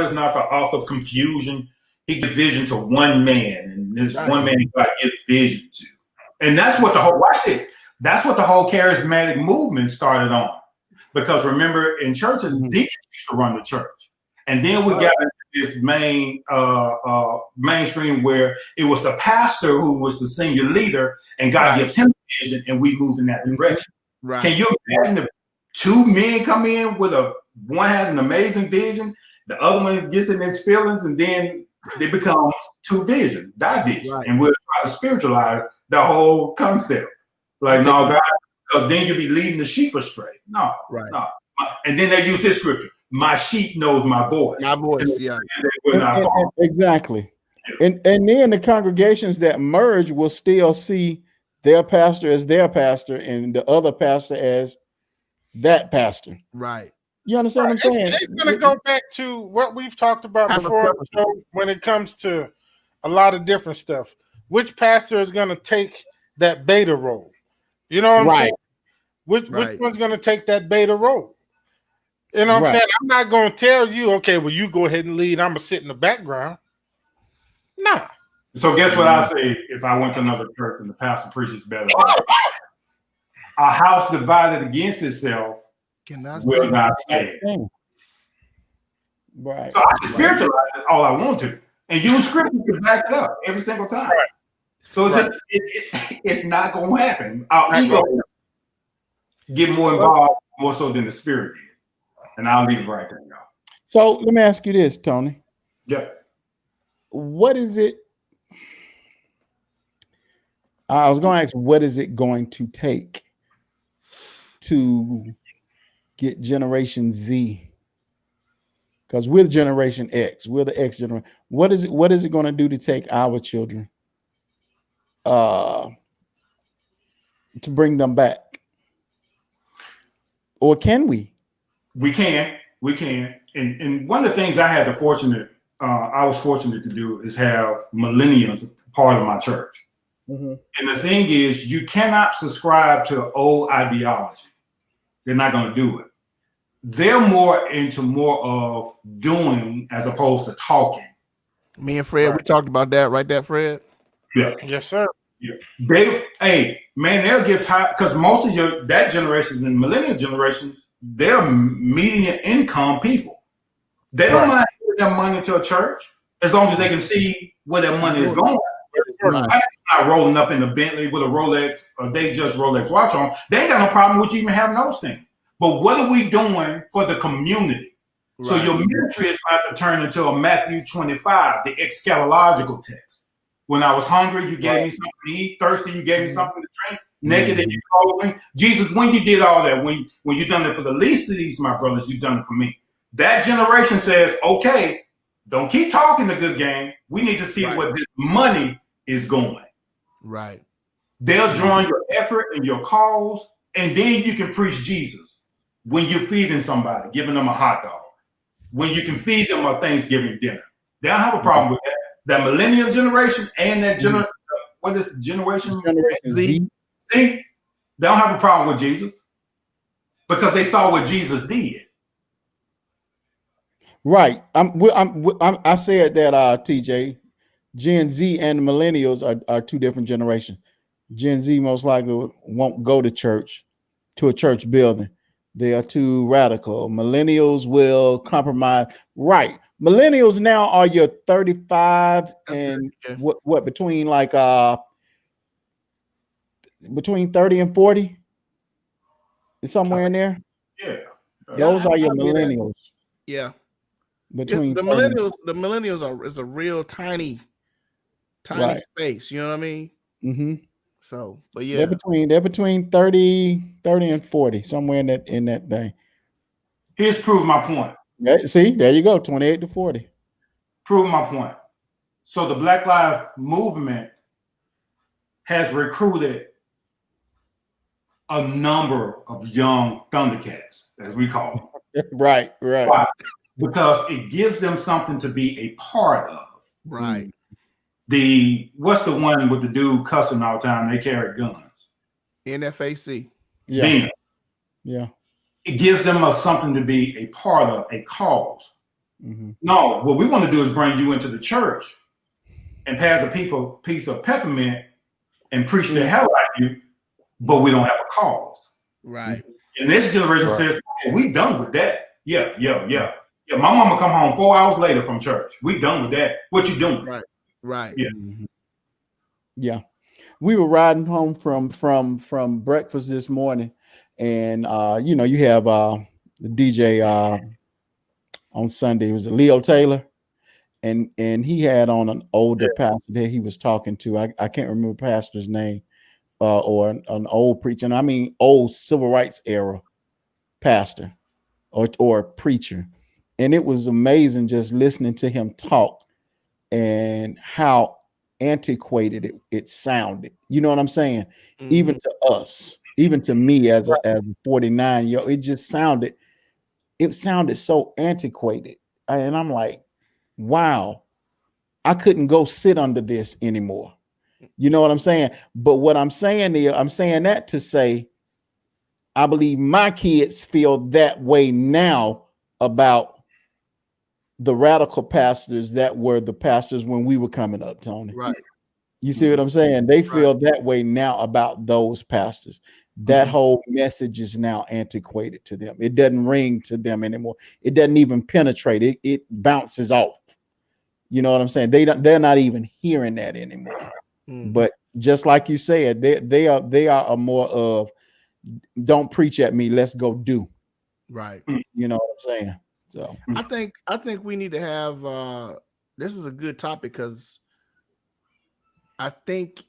S3: is not the author of confusion. He gives vision to one man, and this one man God gives vision to. And that's what watch this. That's what the whole charismatic movement started on. Because remember, in churches, deacons used to run the church. And then we got into this mainstream where it was the pastor who was the senior leader, and God gives him vision, and we move in that direction.
S1: Right.
S3: Can you imagine if 2 men come in with one has an amazing vision, the other one gets in his feelings, and then they become 2 vision, thy vision. Right. And we'll try to spiritualize the whole concept. Like, no, God, because then you'll be leading the sheep astray. No. And then they use this scripture. My sheep knows my voice.
S1: My voice, yeah.
S4: Exactly. And then the congregations that merge will still see their pastor as their pastor and the other pastor as that pastor.
S1: Right.
S4: You understand what I'm saying?
S2: It's going to go back to what we've talked about before when it comes to a lot of different stuff. Which pastor is going to take that beta role? You know what I'm saying? Which one's going to take that beta role? You know what I'm saying? I'm not going to tell you, okay, well, you go ahead and lead. I'm going to sit in the background. Nah.
S3: So guess what I say if I went to another church and the pastor preaches better? A house divided against itself will not stand.
S4: Right.
S3: So I can spiritualize it all I want to. And use scripture to back it up every single time. Right. So it's not going to happen. Our ego get more involved, more so than the spirit did. And I'll leave it right there, y'all.
S4: So let me ask you this, Tony.
S3: Yeah.
S4: what is it? I was going to ask, what is it going to take to get Generation Z? Because we're Generation X, we're the X generation. What is it going to do to take our children to bring them back? Or can we?
S3: We can. And one of the things I was fortunate to do is have millennials part of my church. Mm-hmm. And the thing is, you cannot subscribe to old ideology. They're not going to do it. They're more of doing as opposed to talking.
S1: Me and Fred, we talked about that, right? That Fred?
S2: Yeah. Yes, sir.
S3: Yeah. They'll get tired because most of that generations and millennial generations, they're median income people. They don't mind giving their money to a church as long as they can see where their money is going. Right. Not rolling up in a Bentley with a Rolex or they just Rolex watch on. They ain't got no problem with you even having those things. But what are we doing for the community? Right. So your ministry is about to turn into a Matthew 25, the eschatological text. When I was hungry, you gave me something to eat. Thirsty, you gave me something to drink. Naked, and you called me. Jesus, when you did all that, when you done it for the least of these, my brothers, you done it for me. That generation says, okay, don't keep talking the good game. We need to see where this money is going.
S1: Right.
S3: They'll join your effort and your cause, and then you can preach Jesus when you're feeding somebody, giving them a hot dog, when you can feed them a Thanksgiving dinner. They don't have a problem with that. That millennial generation and that what is generation Z? See, they don't have a problem with Jesus because they saw what Jesus did.
S4: Right. I said that TJ, Gen Z and millennials are two different generations. Gen Z most likely won't go to a church building. They are too radical. Millennials will compromise. Right. Millennials now are your 35 and what between like between 30 and 40? Is somewhere in there?
S3: Yeah.
S4: Those are your millennials.
S1: Yeah.
S4: Between
S1: the millennials is a real tiny space. You know what I mean?
S4: Mm-hmm.
S1: So, but yeah,
S4: they're between 30 and 40, somewhere in that thing.
S3: Here's prove my point.
S4: Yeah, see, there you go, 28 to 40.
S3: Prove my point. So the Black Lives Movement has recruited a number of young Thundercats, as we call them.
S4: Right.
S3: Why? Because it gives them something to be a part of.
S1: Right.
S3: What's the one with the dude cussing all the time? They carry guns.
S1: NFAC.
S4: Yeah.
S3: Them.
S4: Yeah.
S3: It gives them something to be a part of, a cause.
S4: Mm-hmm.
S3: No, what we want to do is bring you into the church and pass a piece of peppermint and preach the hell out of you, but we don't have a cause.
S1: Right.
S3: And this generation says, hey, we done with that. Yeah. My mama come home 4 hours later from church. We done with that. What you doing?
S1: Right.
S3: Yeah.
S4: Mm-hmm. Yeah. We were riding home from breakfast this morning, and you have the DJ on Sunday. It was Leo Taylor, and he had on an older pastor that he was talking to. I can't remember pastor's name, or an old preacher. And I mean old civil rights era pastor or preacher. And it was amazing just listening to him talk and how antiquated it sounded. You know what I'm saying? Mm-hmm. Even to us, even to me as a 49-year-old, it just sounded so antiquated. And I'm like, wow, I couldn't go sit under this anymore. You know what I'm saying? But what I'm saying is, I'm saying that to say, I believe my kids feel that way now about the radical pastors that were the pastors when we were coming up, Tony.
S1: Right.
S4: You see what I'm saying? They feel that way now about those pastors. That whole message is now antiquated to them. It doesn't ring to them anymore. It doesn't even penetrate. It bounces off. You know what I'm saying? They're not even hearing that anymore. But just like you said, they are a more of don't preach at me, let's go do.
S1: Right.
S4: You know what I'm saying? So
S1: I think we need to have this is a good topic because I think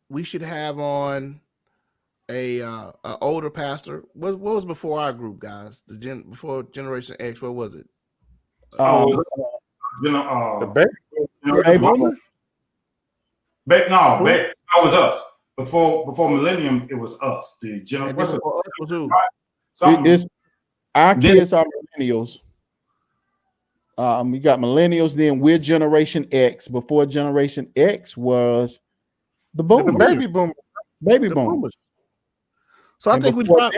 S1: we should have on a older pastor. What was before our group, guys? Before Generation X. What was it?
S2: The baby.
S3: That was us. Before Millennium, it was us. The generation
S1: before us was who?
S4: It's our kids are millennials. We got millennials. Then we're Generation X. Before Generation X was the boomers.
S2: The baby boomers.
S4: Baby boomers.
S1: So I think we can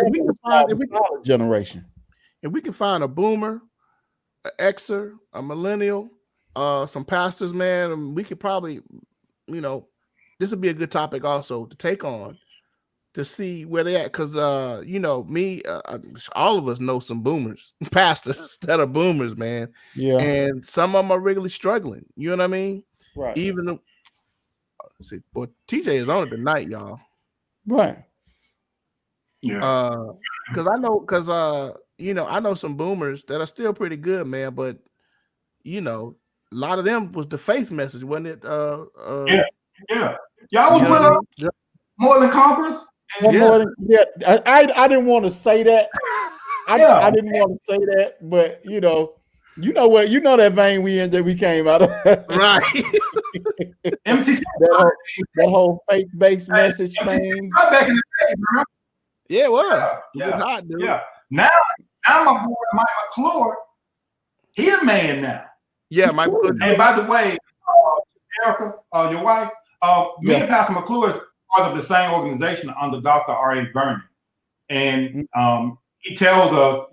S1: find
S4: a generation.
S1: If we can find a boomer, an Xer, a millennial, some pastors, man, we could probably, this would be a good topic also to take on to see where they at. Because, all of us know some boomers, pastors that are boomers, man.
S4: Yeah.
S1: And some of them are really struggling. You know what I mean?
S4: Right.
S1: Even, boy, TJ is on it tonight, y'all.
S4: Right.
S3: Yeah.
S1: Because I know some boomers that are still pretty good, man. But, a lot of them was the faith message, wasn't it?
S3: Yeah. Y'all was with us more than conquerors.
S4: I didn't want to say that. I didn't want to say that, but you know what? You know that vein we came out of.
S1: Right.
S3: MTC.
S4: that whole faith-based message thing.
S3: Back in the day, bro.
S1: Yeah, it was.
S3: Yeah.
S1: Hot, dude.
S3: Yeah. Now my boy Mike McClure, he a man now.
S1: Yeah, Mike McClure.
S3: And by the way, Erica, your wife, me and Pastor McClure is part of the same organization under Dr. R.A. Vernon. And he tells us,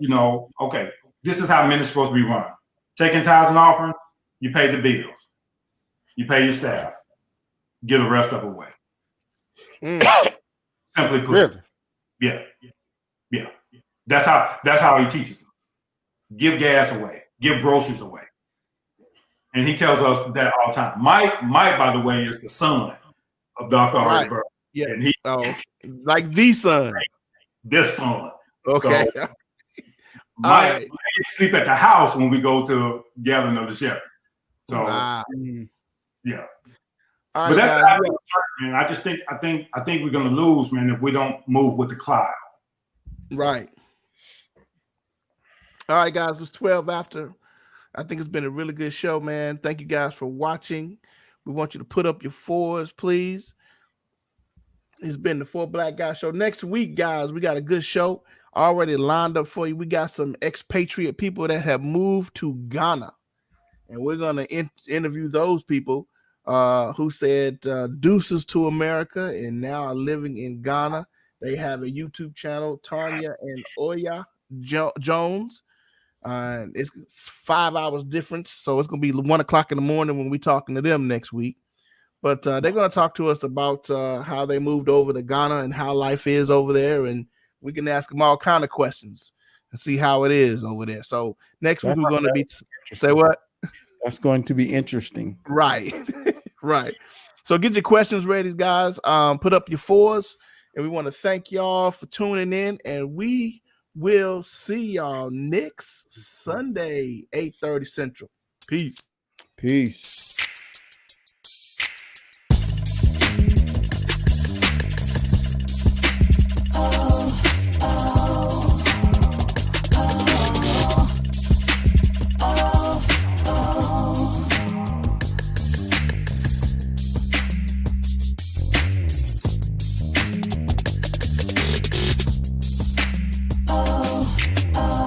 S3: okay, this is how ministry's supposed to be run. Taking tithes and offerings, you pay the bills. You pay your staff. Give the rest of it away. Simply put.
S2: Really?
S3: Yeah. That's how he teaches us. Give gas away. Give groceries away. And he tells us that all the time. Mike, by the way, is the son of Dr. R.A. Vernon.
S1: Yeah.
S3: And he
S1: like the son.
S3: This son.
S1: Okay.
S3: So, Mike sleep at the house when we go to gathering of the shepherd. So yeah.
S1: All right,
S3: but that's
S1: guys,
S3: man. I think we're gonna lose, man, if we don't move with the cloud.
S1: right. All right, guys, it's 12 after. I think it's been a really good show, man. Thank you guys for watching. We want you to put up your 4s, please. It's been the 4 Black Guys Show. Next week, guys, we got a good show already lined up for you. We got some expatriate people that have moved to Ghana, and we're going to interview those people who said deuces to America and now are living in Ghana. They have a YouTube channel, Tanya and Oya Jones. It's 5 hours difference, so it's going to be 1 o'clock in the morning when we're talking to them next week. But they're going to talk to us about how they moved over to Ghana and how life is over there, and we can ask them all kind of questions and see how it is over there. So next week we're going to be say what?
S4: That's going to be interesting.
S1: Right. Right. So get your questions ready, guys. Put up your 4s, and we want to thank y'all for tuning in, and we will see y'all next Sunday, 8:30 Central. Peace.